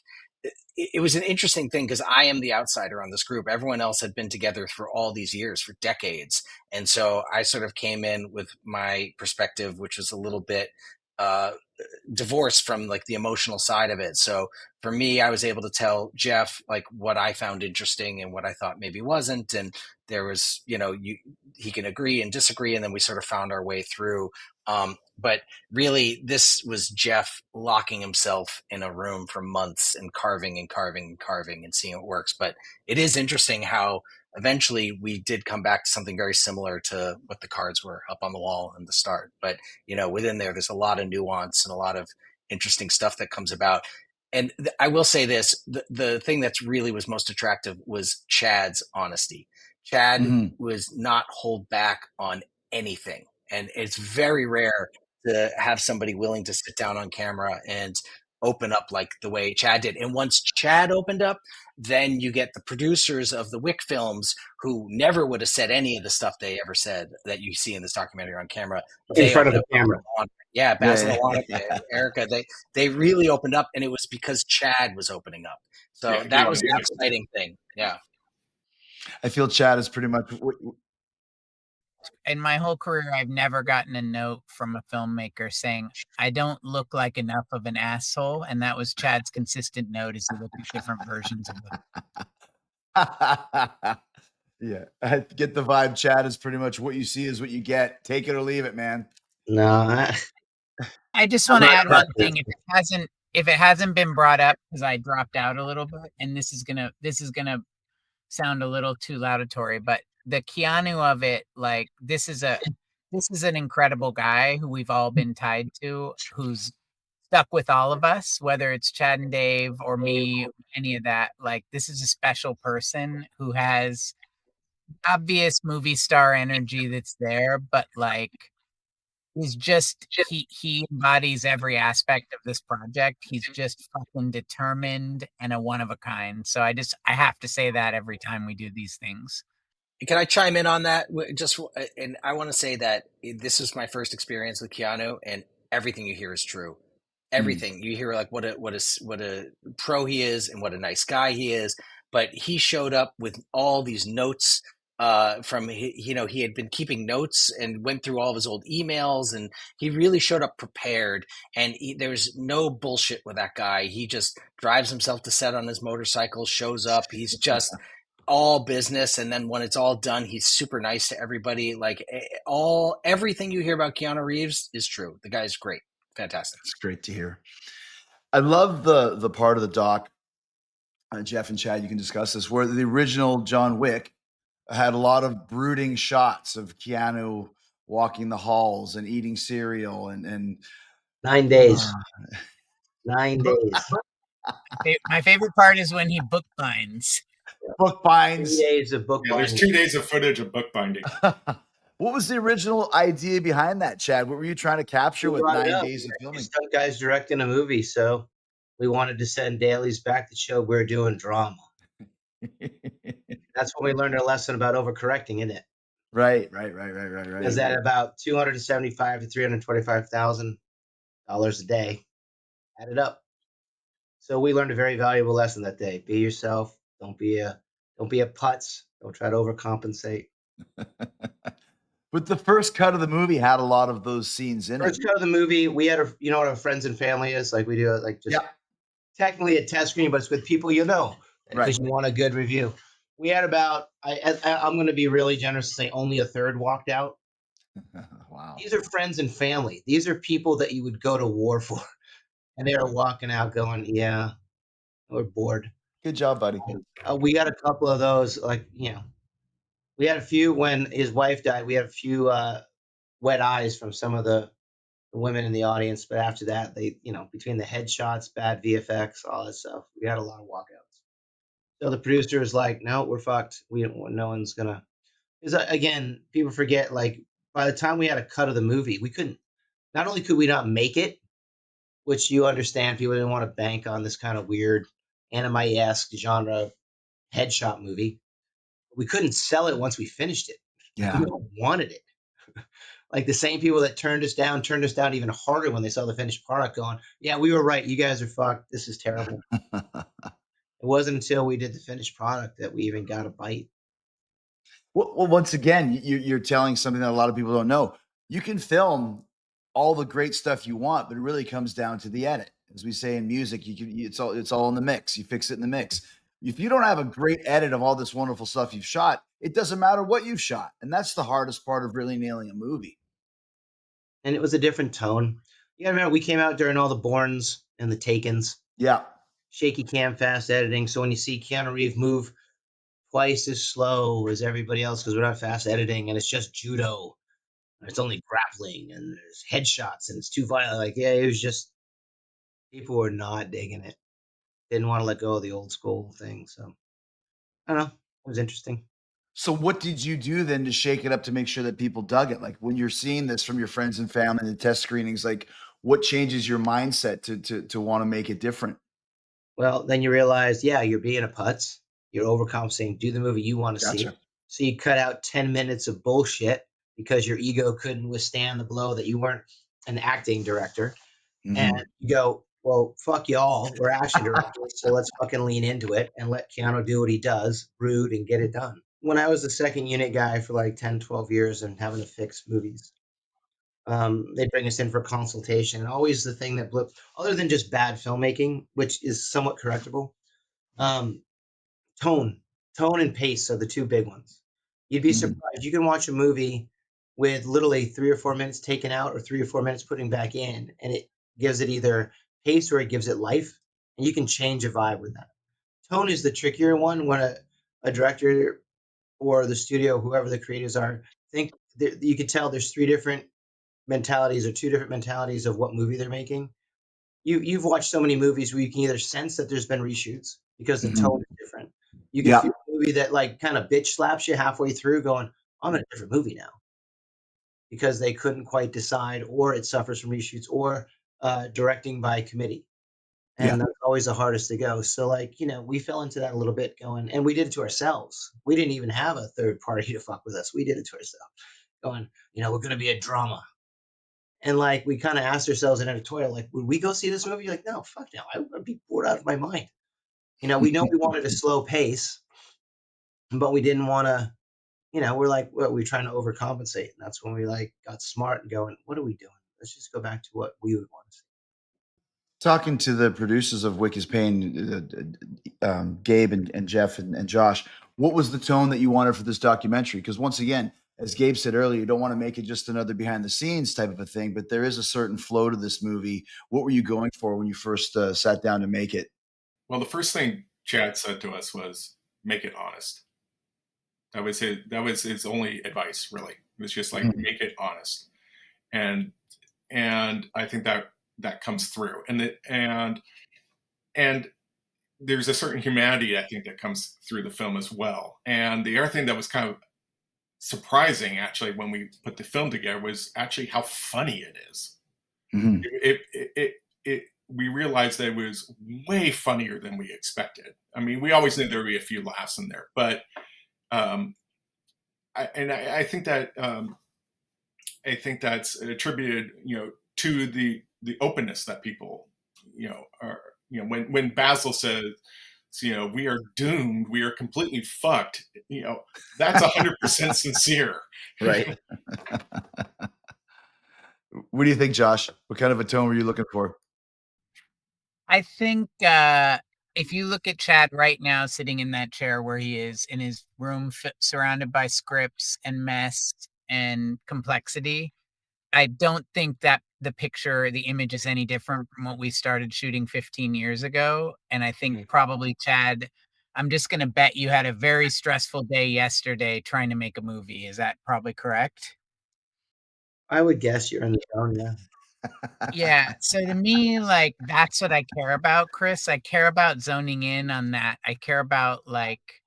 it was an interesting thing because I am the outsider on this group. Everyone else had been together for all these years, for decades. And so I sort of came in with my perspective, which was a little bit divorced from like the emotional side of it. So for me, I was able to tell Jeff like what I found interesting and what I thought maybe wasn't. And there was, he can agree and disagree. And then we sort of found our way through. But really, this was Jeff locking himself in a room for months and carving and carving and carving and seeing what works. But it is interesting how eventually we did come back to something very similar to what the cards were up on the wall in the start. But, within there's a lot of nuance and a lot of interesting stuff that comes about. And I will say this, the thing that's really was most attractive was Chad's honesty. Chad was not hold back on anything. And it's very rare to have somebody willing to sit down on camera and open up like the way Chad did. And once Chad opened up, then you get the producers of the Wick films who never would have said any of the stuff they ever said that you see in this documentary on camera.
In front of the camera.
Yeah, Basil and Monica, Erica, they really opened up, and it was because Chad was opening up. So that was the exciting thing. Yeah.
I feel Chad is pretty much.
In my whole career, I've never gotten a note from a filmmaker saying, I don't look like enough of an asshole. And that was Chad's consistent note as he looked at different versions of it.
Yeah, I get the vibe. Chad is pretty much what you see is what you get. Take it or leave it, man.
No,
I just want to add one thing. If it hasn't been brought up, because I dropped out a little bit, and this is gonna sound a little too laudatory, but the Keanu of it, like this is an incredible guy who we've all been tied to, who's stuck with all of us, whether it's Chad and Dave or me, any of that. Like this is a special person who has obvious movie star energy that's there, but like he's just he embodies every aspect of this project. He's just fucking determined and a one of a kind. So I have to say that every time we do these things.
Can I chime in on that? And I want to say that this is my first experience with Keanu, and everything you hear is true. Everything you hear, like what a pro he is, and what a nice guy he is. But he showed up with all these notes from he had been keeping notes and went through all of his old emails, and he really showed up prepared. And there's no bullshit with that guy. He just drives himself to set on his motorcycle, shows up. He's just all business, and then when it's all done, he's super nice to everybody. Like everything you hear about Keanu Reeves is true. The guy's great, fantastic.
It's great to hear. I love the part of the doc, Jeff and Chad, you can discuss this, where the original John Wick had a lot of brooding shots of Keanu walking the halls and eating cereal and
9 days. 9 days.
My favorite part is when he bookbinds.
Bookbinds.
3 days of bookbinding.
There's 2 days of footage of bookbinding.
What was the original idea behind that, Chad? What were you trying to capture
We
with
brought it
9
up.
days of
We
filming?
stunt guys directing a movie, so we wanted to send dailies back to show we're doing drama. That's when we learned our lesson about overcorrecting, isn't it?
Right.
Because at about $275,000 to $325,000 a day, added up. So we learned a very valuable lesson that day. Be yourself. Don't be a putz. Don't try to overcompensate.
But the first cut of the movie had a lot of those scenes in it.
First cut of the movie, we had you know what our friends and family is like. We do it like just technically a test screen, but it's with people you know because you want a good review. We had about I'm going to be really generous and say only a third walked out.
Wow.
These are friends and family. These are people that you would go to war for, and they are walking out going, "Yeah, we're bored."
Good job, buddy.
We got a couple of those, like we had a few when his wife died. We had a few wet eyes from some of the women in the audience, but after that, they between the headshots, bad VFX, all that stuff, we had a lot of walkouts. So the producer was like, "No, we're fucked. We don't. No one's gonna." Because again, people forget. Like by the time we had a cut of the movie, we couldn't. Not only could we not make it, which you understand, people didn't want to bank on this kind of weird anime-esque genre headshot movie. We couldn't sell it once we finished it.
Yeah.
People wanted it. Like the same people that turned us down even harder when they saw the finished product going, "Yeah, we were right. You guys are fucked. This is terrible." It wasn't until we did the finished product that we even got a bite.
Well, once again, you're telling something that a lot of people don't know. You can film all the great stuff you want, but it really comes down to the edit. As we say in music, it's all in the mix. You fix it in the mix. If you don't have a great edit of all this wonderful stuff you've shot, it doesn't matter what you've shot, and that's the hardest part of really nailing a movie.
And it was a different tone. You gotta remember, we came out during all the Bournes and the Takens.
Yeah.
Shaky cam, fast editing. So when you see Keanu Reeves move twice as slow as everybody else because we're not fast editing and it's just judo, and it's only grappling and there's headshots and it's too violent. Like, yeah, it was just people were not digging it. Didn't want to let go of the old school thing. So I don't know. It was interesting.
So what did you do then to shake it up to make sure that people dug it? Like when you're seeing this from your friends and family, the test screenings, like what changes your mindset to want to make it different?
Well, then you realize, yeah, you're being a putz. You're overcompensating. Do the movie you want to see.
Gotcha.
So you cut out 10 minutes of bullshit because your ego couldn't withstand the blow that you weren't an acting director. And you go, well, fuck y'all. We're action directors. So let's fucking lean into it and let Keanu do what he does, brood, and get it done. When I was the second unit guy for like 10, 12 years and having to fix movies, they'd bring us in for consultation. And always the thing that blew, other than just bad filmmaking, which is somewhat correctable, um, tone, tone and pace are the two big ones. You'd be surprised. You can watch a movie with literally 3 or 4 minutes taken out or 3 or 4 minutes putting back in, and it gives it either pace or it gives it life, and you can change a vibe with that. Tone is the trickier one when a director or the studio, whoever the creators are, think you can tell there's three different mentalities or two different mentalities of what movie they're making. You've watched so many movies where you can either sense that there's been reshoots because the tone is different. You can feel a movie that like kind of bitch slaps you halfway through, going, "I'm in a different movie now," because they couldn't quite decide, or it suffers from reshoots, or directing by committee,
Yeah.
and that's always the hardest to go. So, like we fell into that a little bit, going, and we did it to ourselves. We didn't even have a third party to fuck with us. We did it to ourselves, going, we're going to be a drama. And like we kind of asked ourselves in editorial, like, would we go see this movie? Like, no, fuck no, I would be bored out of my mind. We know we wanted a slow pace, but we didn't want to. We're like, well, we're trying to overcompensate, and that's when we like got smart and going, what are we doing? Let's just go back to what we would want to see.
Talking to the producers of Wick Is Pain, Gabe and Jeff and Josh, what was the tone that you wanted for this documentary? Because once again, as Gabe said earlier, you don't want to make it just another behind the scenes type of a thing, but there is a certain flow to this movie. What were you going for when you first sat down to make it?
Well, the first thing Chad said to us was, make it honest. That was his only advice, really. It was just like, make it honest. And I think that comes through. And there's a certain humanity, I think, that comes through the film as well. And the other thing that was kind of surprising actually when we put the film together was actually how funny it is.
Mm-hmm.
We realized that it was way funnier than we expected. I mean, we always knew there would be a few laughs in there, but I think that I think that's attributed, to the openness that people, are, when Basil says, we are doomed, we are completely fucked, that's 100% sincere.
Right. What do you think, Josh? What kind of a tone were you looking for?
I think if you look at Chad right now sitting in that chair where he is in his room surrounded by scripts and mess and complexity, I don't think that the image is any different from what we started shooting 15 years ago. And I think probably, Chad, I'm just going to bet you had a very stressful day yesterday trying to make a movie. Is that probably correct?
I would guess you're in the zone, yeah.
Yeah. So to me, like, that's what I care about, Chris. I care about zoning in on that. I care about, like,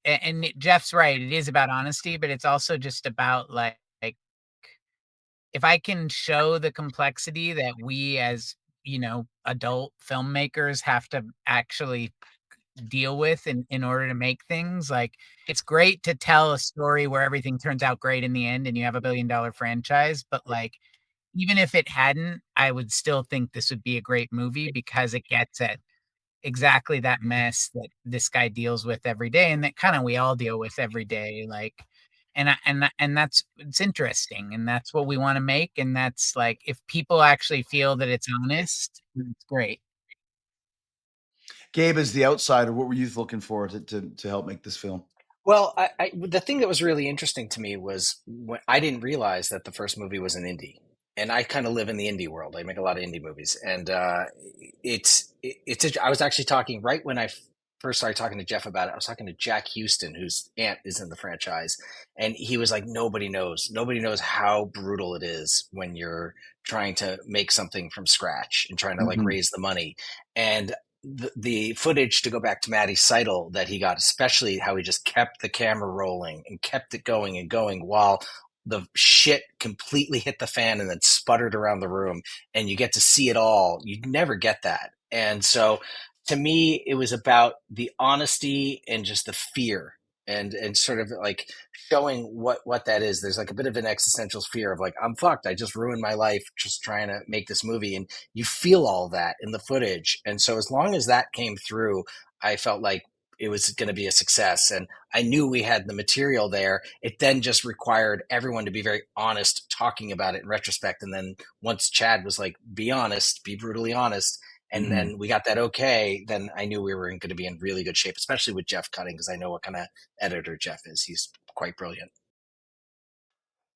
and Jeff's right. It is about honesty, but it's also just about like if I can show the complexity that we as, adult filmmakers have to actually deal with in order to make things, like, it's great to tell a story where everything turns out great in the end and you have a billion-dollar franchise, but, like, even if it hadn't, I would still think this would be a great movie because it gets at exactly that mess that this guy deals with every day and that kinda we all deal with every day, like, and that's it's interesting, and that's what we wanna make, and that's, like, if people actually feel that it's honest, then it's great.
Gabe, as the outsider, what were you looking for to help make this film?
Well, the thing that was really interesting to me was when I didn't realize that the first movie was an indie, and I kind of live in the indie world. I make a lot of indie movies, and I was actually talking right when I first started talking to Jeff about it. I was talking to Jack Houston, whose aunt is in the franchise, and he was like, nobody knows how brutal it is when you're trying to make something from scratch and trying to like
Mhm.
raise the money. And the footage, to go back to Matty Seidel, that he got, especially how he just kept the camera rolling and kept it going and going while the shit completely hit the fan and then sputtered around the room, and you get to see it all. You never get that. And so to me, it was about the honesty and just the fear, and sort of like showing what that is. There's like a bit of an existential fear of like, I'm fucked. I just ruined my life just trying to make this movie. And you feel all that in the footage. And so as long as that came through, I felt like it was going to be a success. And I knew we had the material there. It then just required everyone to be very honest, talking about it in retrospect. And then once Chad was like, be honest, be brutally honest, and
Mhm.
then we got that okay, then I knew we were going to be in really good shape, especially with Jeff cutting, because I know what kind of editor Jeff is. He's quite brilliant.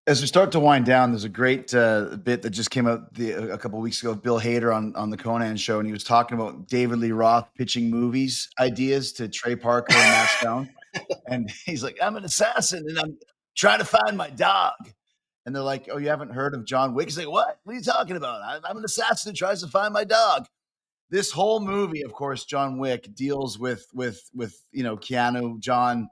As we start to wind down, there's a great bit that just came out a couple of weeks ago of Bill Hader on the Conan show, and he was talking about David Lee Roth pitching movies ideas to Trey Parker and Matt Stone, and he's like, "I'm an assassin, and I'm trying to find my dog." And they're like, "Oh, you haven't heard of John Wick?" He's like, "What? What are you talking about? I'm an assassin who tries to find my dog." This whole movie, of course, John Wick deals with Keanu, John,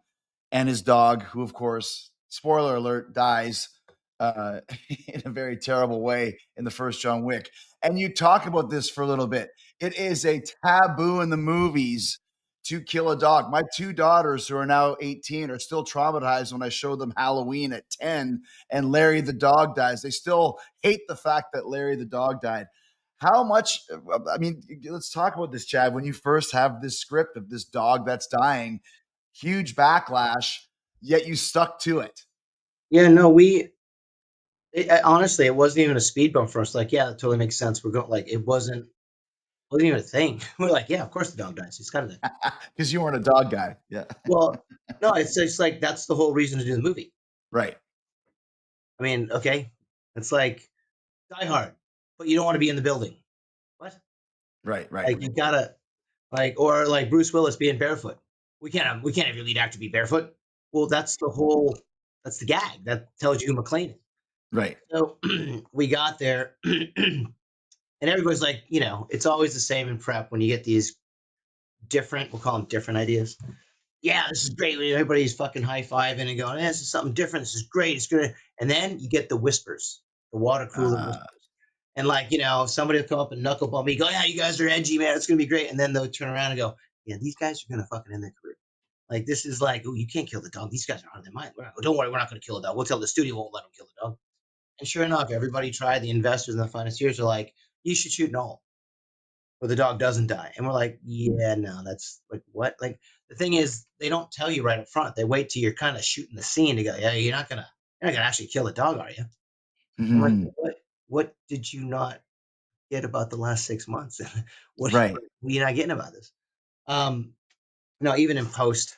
and his dog, who, of course, spoiler alert, dies uh, in a very terrible way in the first John Wick. And you talk about this for a little bit. It is a taboo in the movies to kill a dog. My two daughters, who are now 18, are still traumatized when I show them Halloween at 10 and Larry the dog dies. They still hate the fact that Larry the dog died. How much, I mean, let's talk about this, Chad. When you first have this script of this dog that's dying, huge backlash, yet you stuck to it.
Yeah, no, honestly, it wasn't even a speed bump for us. Like, yeah, that totally makes sense. We're going like it wasn't even a thing. We're like, yeah, of course the dog dies. He's kind of the
Because you weren't a dog guy. Yeah.
well, no, it's just like that's the whole reason to do the movie.
Right.
I mean, okay, it's like Die Hard, but you don't want to be in the building. What?
Right. Right.
Like you gotta or like Bruce Willis being barefoot. We can't have your lead actor be barefoot. Well, that's the gag. That tells you who McClane is.
Right.
So we got there and everybody's like, it's always the same in prep when you get these different, we'll call them different ideas. yeah, this is great. Everybody's fucking high-fiving and going, this is something different. This is great. It's good. And then you get the whispers, the water cooler whispers. And like, somebody will come up and knuckle bump me, go, yeah, you guys are edgy, man. It's going to be great. And then they'll turn around and go, yeah, these guys are going to fucking end their career. Like, this is like, oh, you can't kill the dog. These guys are out of their mind. Don't worry, we're not going to kill the dog. We'll tell the studio won't let them kill the dog. And sure enough, everybody tried. The investors and the financiers are like, you should shoot Noel where the dog doesn't die. And we're like, yeah, no, that's like what? Like the thing is, they don't tell you right up front. They wait till you're kind of shooting the scene to go, yeah, you're not gonna actually kill the dog, are you? I'm like, what did you not get about the last 6 months? what
Right.
are you not getting about this? No, even in post,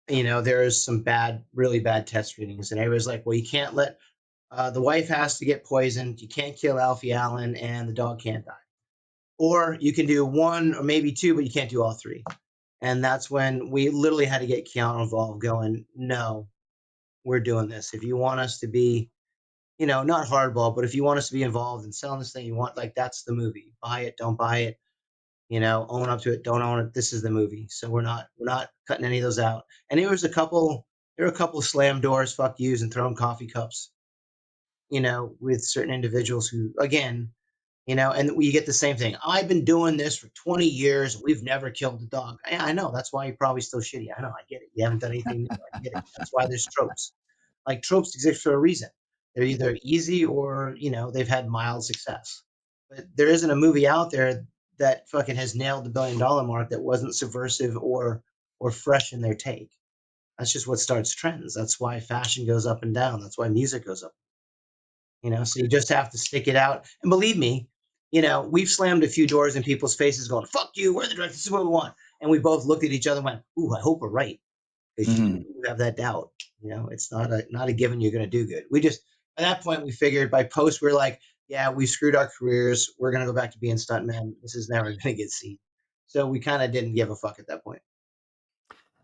there's some really bad test readings, and everybody's like, well, you can't let the wife has to get poisoned. You can't kill Alfie Allen, and the dog can't die. Or you can do one or maybe two, but you can't do all three. And that's when we literally had to get Keanu involved, going, no, we're doing this. If you want us to be, not hardball, but if you want us to be involved in selling this thing, you want, like, that's the movie. Buy it, don't buy it, own up to it, don't own it. This is the movie. So we're not cutting any of those out. And there were a couple of slam doors, fuck yous, and throwing coffee cups, with certain individuals who, again, and we get the same thing. I've been doing this for 20 years. We've never killed a dog. I know. That's why you're probably still shitty. I know. I get it. You haven't done anything new. I get it. That's why there's tropes. Like, tropes exist for a reason. They're either easy or, they've had mild success. But there isn't a movie out there that fucking has nailed the $1 billion mark that wasn't subversive or fresh in their take. That's just what starts trends. That's why fashion goes up and down. That's why music goes up. So you just have to stick it out. And believe me, we've slammed a few doors in people's faces going, fuck you, we're the director, this is what we want. And we both looked at each other and went, ooh, I hope we're right. Because you have that doubt. It's not a given you're going to do good. We just, at that point, we figured by post, we're like, yeah, we screwed our careers. We're going to go back to being stuntmen. This is never going to get seen. So we kind of didn't give a fuck at that point.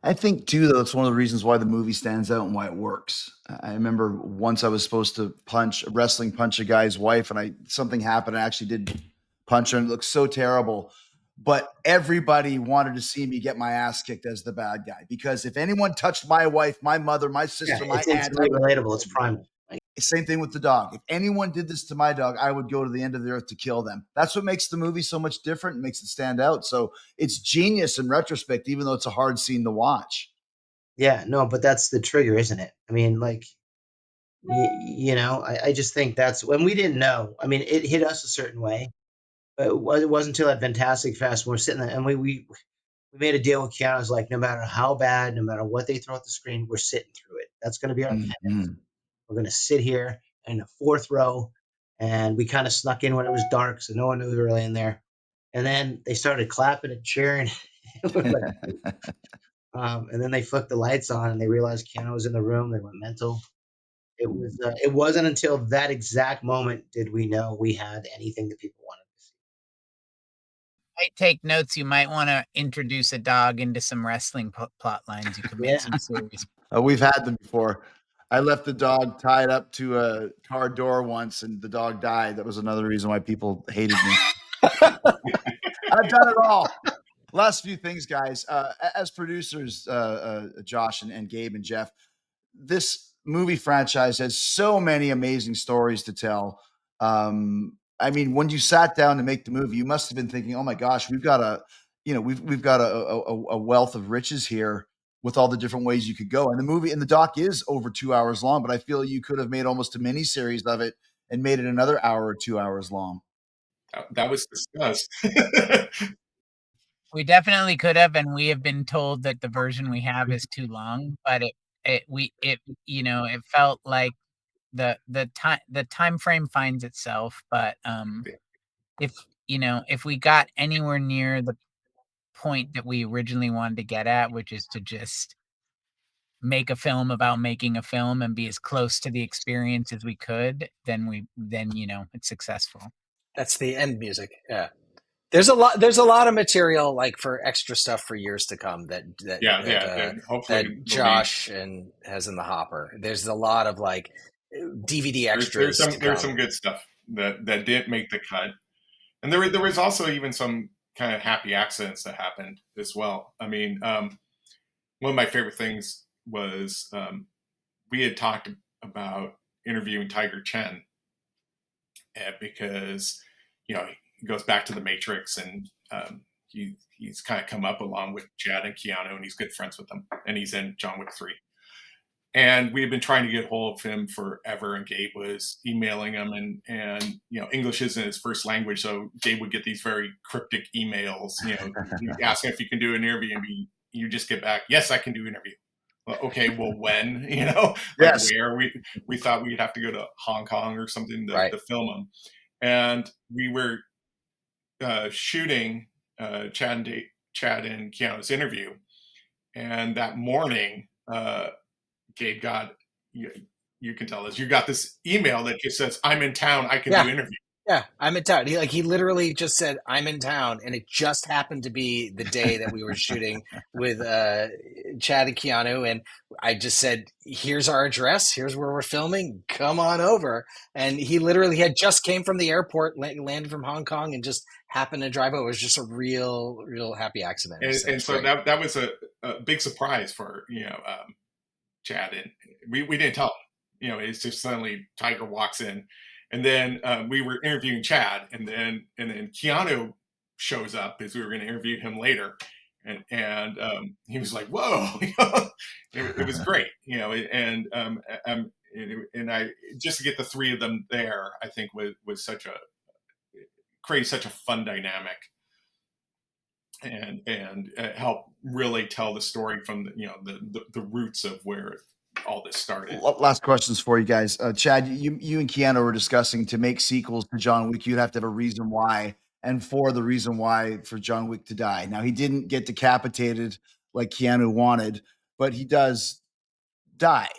I think too, though, it's one of the reasons why the movie stands out and why it works. I remember once I was supposed to wrestling punch a guy's wife, and something happened. I actually did punch her, and it looked so terrible. But everybody wanted to see me get my ass kicked as the bad guy, because if anyone touched my wife, my mother, my sister, my aunt,
It's relatable. It's primal.
same thing with the dog. If anyone did this to my dog, I would go to the end of the earth to kill them. That's what makes the movie so much different and makes it stand out. So it's genius in retrospect, even though it's a hard scene to watch.
Yeah, no, but that's the trigger, isn't it? I mean, like, I just think that's when we didn't know. I mean, it hit us a certain way, but it wasn't until that Fantastic Fest when we're sitting there and we made a deal with Keanu. I was like, no matter how bad, no matter what they throw at the screen, we're sitting through it. That's going to be our penance. We're going to sit here in the fourth row, and we kind of snuck in when it was dark, so no one knew we were really in there. And then they started clapping and cheering. And then they flipped the lights on, and they realized Keanu was in the room. They went mental. It was. It wasn't until that exact moment did we know we had anything that people wanted to see.
I take notes. You might want to introduce a dog into some wrestling plot lines. You could make some series.
We've had them before. I left the dog tied up to a car door once, and the dog died. That was another reason why people hated me. I've done it all. Last few things, guys. As producers, Josh and Gabe and Jeff, this movie franchise has so many amazing stories to tell. I mean, when you sat down to make the movie, you must have been thinking, "Oh my gosh, we've got a wealth of riches here with all the different ways you could go." And the doc is over 2 hours long, but I feel you could have made almost a mini series of it and made it another hour or 2 hours long.
That was discussed.
We definitely could have, and we have been told that the version we have is too long, but it felt like the time frame finds itself, but if we got anywhere near the point that we originally wanted to get at, which is to just make a film about making a film and be as close to the experience as we could, then it's successful.
That's the end music. Yeah. There's a lot of material like for extra stuff for years to come that
hopefully
Josh and has in the hopper. There's a lot of like DVD extras.
There's some good stuff that didn't make the cut, and there was also even some kind of happy accidents that happened as well. I mean, one of my favorite things was we had talked about interviewing Tiger Chen because, you know, he goes back to the Matrix, and he's kind of come up along with Chad and Keanu, and he's good friends with them, and he's in John Wick 3. And we've been trying to get hold of him forever, and Gabe was emailing him, and you know, English isn't his first language, so Gabe would get these very cryptic emails, you know, asking if you can do an interview, and you just get back, yes, I can do an interview. Well, okay, well, when, you know, like
Yes.
where we thought we'd have to go to Hong Kong or something
Right.
to film him, and we were shooting Chad and Keanu's interview, and that morning. Gabe got, you can tell us, you got this email that just says, I'm in town, I can do interview.
Yeah, I'm in town. He literally just said, I'm in town. And it just happened to be the day that we were shooting with Chad and Keanu. And I just said, here's our address. Here's where we're filming. Come on over. And he literally had just came from the airport, landed from Hong Kong, and just happened to drive over. It was just a real happy accident.
And so that was a big surprise for, you know, Chad, and we didn't tell him. You know, it's just suddenly Tiger walks in, and then we were interviewing Chad, and then Keanu shows up as we were going to interview him later, and he was like, "Whoa!" it was great, you know, and I just to get the three of them there, I think was created such a fun dynamic. And help really tell the story from the roots of where all this started.
Last questions for you guys. Chad, you and Keanu were discussing to make sequels to John Wick, you'd have to have a reason why, and for the reason why for John Wick to die. Now, he didn't get decapitated like Keanu wanted, but he does die.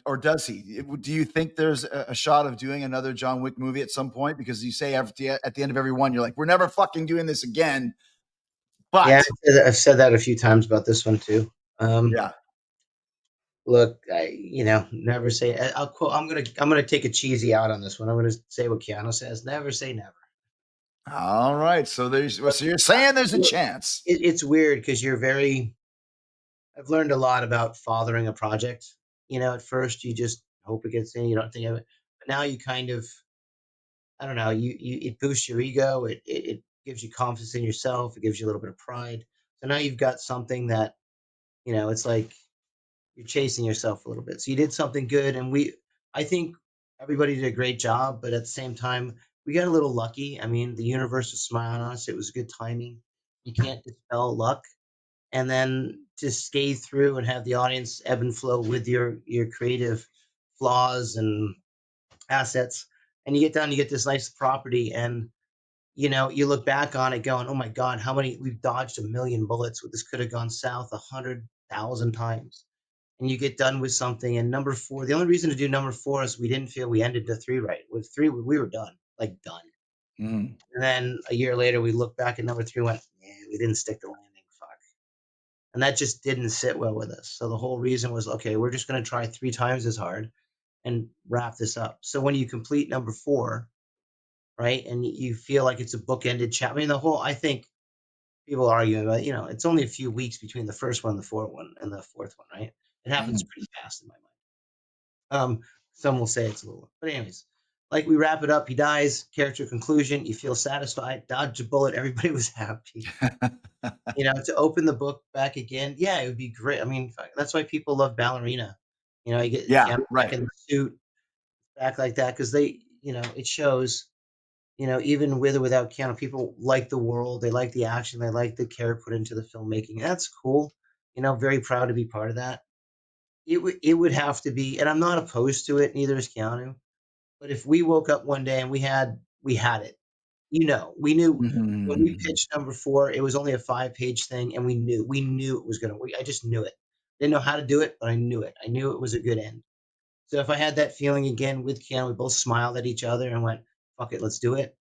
Or does he? Do you think there's a shot of doing another John Wick movie at some point? Because you say at the end of every one, you're like, we're never fucking doing this again. But
yeah, I've said that a few times about this one too.
yeah.
Look, never say. I'll quote. I'm gonna take a cheesy out on this one. I'm gonna say what Keanu says: "Never say never."
All right. So you're saying there's a chance.
It's weird because you're very. I've learned a lot about fathering a project. You know, at first you just hope it gets in. You don't think of it, but now you kind of. I don't know. You it boosts your ego. It gives you confidence in yourself. It gives you a little bit of pride. So now you've got something that it's like you're chasing yourself a little bit. So you did something good, and I think everybody did a great job, but at the same time, we got a little lucky. I mean, the universe was smiling on us. It was good timing. You can't dispel luck, and then to skate through and have the audience ebb and flow with your creative flaws and assets, and you get down, you get this nice property, and you look back on it going, oh my God, how many we've dodged 1,000,000 bullets. This could have gone south 100,000 times. And you get done with something. And number 4, the only reason to do number 4 is we didn't feel we ended the 3 right. With 3, we were done, like done.
Mm.
And then a year later, we looked back at number 3 and went, yeah, we didn't stick the landing. Fuck. And that just didn't sit well with us. So the whole reason was, okay, we're just going to try 3 times as hard and wrap this up. So when you complete number 4, right, and you feel like it's a bookended chat. I mean, I think people argue about, it's only a few weeks between the first one, the fourth one, and the fourth one, right? It happens pretty fast in my mind. Some will say it's a little, but anyways, like we wrap it up. He dies. Character conclusion. You feel satisfied. Dodged a bullet. Everybody was happy. To open the book back again. Yeah, it would be great. I mean, that's why people love Ballerina. You get back in the suit, back like that, because they, it shows. Even with or without Keanu, people like the world. They like the action. They like the care put into the filmmaking. That's cool. Very proud to be part of that. It would have to be, and I'm not opposed to it. Neither is Keanu. But if we woke up one day and we had it, we knew when we pitched number 4, it was only a 5-page thing, and we knew it was gonna. I just knew it. Didn't know how to do it, but I knew it. I knew it was a good end. So if I had that feeling again with Keanu, we both smiled at each other and went, "Fuck it, let's do it."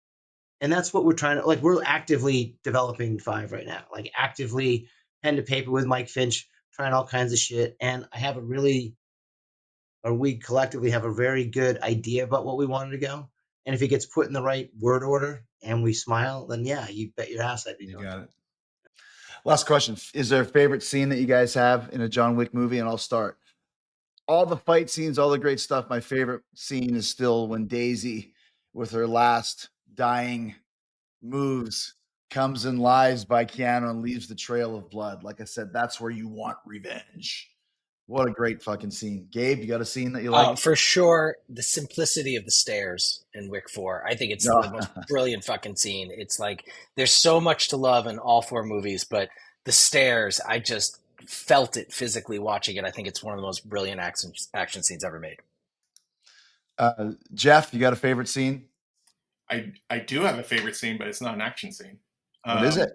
And that's what we're trying to, like, we're actively developing 5 right now, like actively pen to paper with Mike Finch, trying all kinds of shit. And we collectively have a very good idea about what we wanted to go. And if it gets put in the right word order and we smile, then yeah, you bet your ass I'd be doing it.
Last question. Is there a favorite scene that you guys have in a John Wick movie? And I'll start. All the fight scenes, all the great stuff. My favorite scene is still when Daisy, with her last dying moves, comes and lies by Keanu and leaves the trail of blood. Like I said, that's where you want revenge. What a great fucking scene. Gabe, you got a scene that you like?
For sure, the simplicity of the stairs in Wick 4. I think it's
No.
the most brilliant fucking scene. It's like there's so much to love in all 4 movies, but the stairs, I just felt it physically watching it. I think it's one of the most brilliant action scenes ever made.
Jeff, you got a favorite scene?
I do have a favorite scene, but it's not an action scene.
What is it?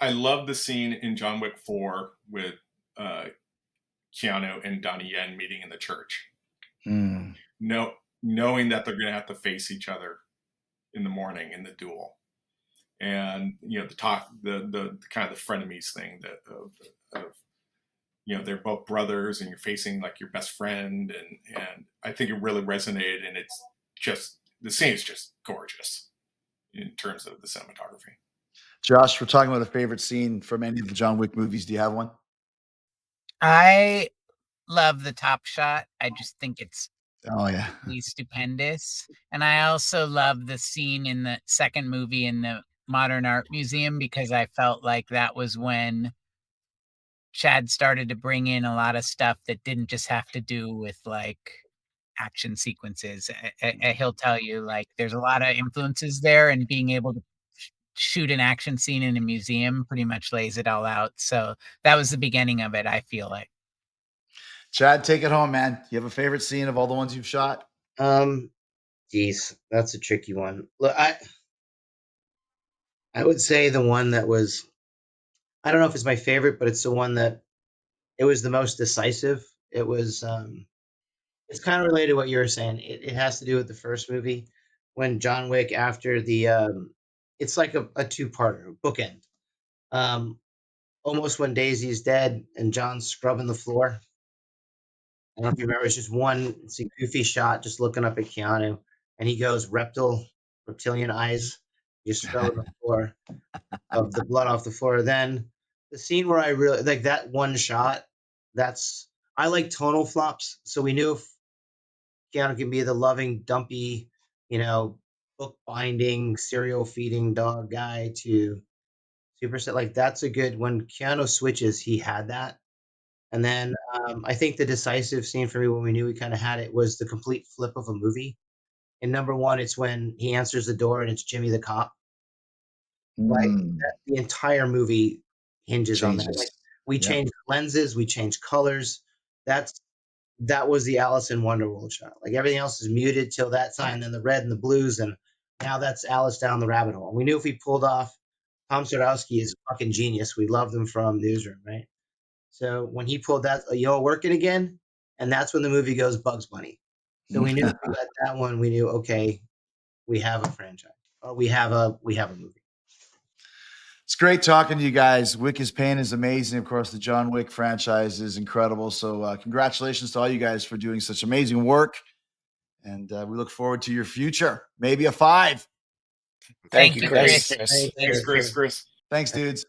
I love the scene in John Wick 4 with Keanu and Donnie Yen meeting in the church. Knowing that they're going to have to face each other in the morning in the duel, and the kind of the frenemies thing of they're both brothers and you're facing like your best friend, and I think it really resonated, and it's just the scene is just gorgeous in terms of the cinematography.
Josh, we're talking about a favorite scene from any of the John Wick movies. Do you have one?
I love the top shot. I just think it's stupendous. And I also love the scene in the second movie in the Modern Art Museum, because I felt like that was when Chad started to bring in a lot of stuff that didn't just have to do with like action sequences. He'll tell you like there's a lot of influences there, and being able to shoot an action scene in a museum pretty much lays it all out. So that was the beginning of it, I feel like.
Chad, take it home, man. You have a favorite scene of all the ones you've shot?
Geez, that's a tricky one. Look, I would say the one that was, I don't know if it's my favorite, but it's the one that it was the most decisive. It was, it's kind of related to what you were saying. It has to do with the first movie when John Wick, after the, it's like a two-parter, bookend. Almost when Daisy's dead and John's scrubbing the floor. I don't know if you remember, it's just one, it's a goofy shot just looking up at Keanu, and he goes reptilian eyes, just scrubbing the floor of the blood off the floor. Then the scene where I really like that one shot, I like tonal flops. So we knew if Keanu can be the loving, dumpy, book binding, cereal feeding dog guy to super set, like that's a good, when Keanu switches, he had that. And then I think the decisive scene for me when we knew we kind of had it was the complete flip of a movie. In number one, it's when he answers the door and it's Jimmy the cop. Like the entire movie hinges on that. Like we changed lenses, we changed colors. That was the Alice in Wonderworld shot. Like everything else is muted till that time, then the red and the blues, and now that's Alice down the rabbit hole. And we knew if we pulled off, Tom Stahelski is a fucking genius. We loved him from Newsroom, right? So when he pulled that, working again, and that's when the movie goes Bugs Bunny. So we knew if we got that one, we knew, okay, we have a franchise, or we have a movie.
It's great talking to you guys. Wick Is Pain is amazing. Of course, the John Wick franchise is incredible. So congratulations to all you guys for doing such amazing work. And we look forward to your future. Maybe a 5.
Thank you, Chris.
Thanks, Chris.
Thanks, dudes.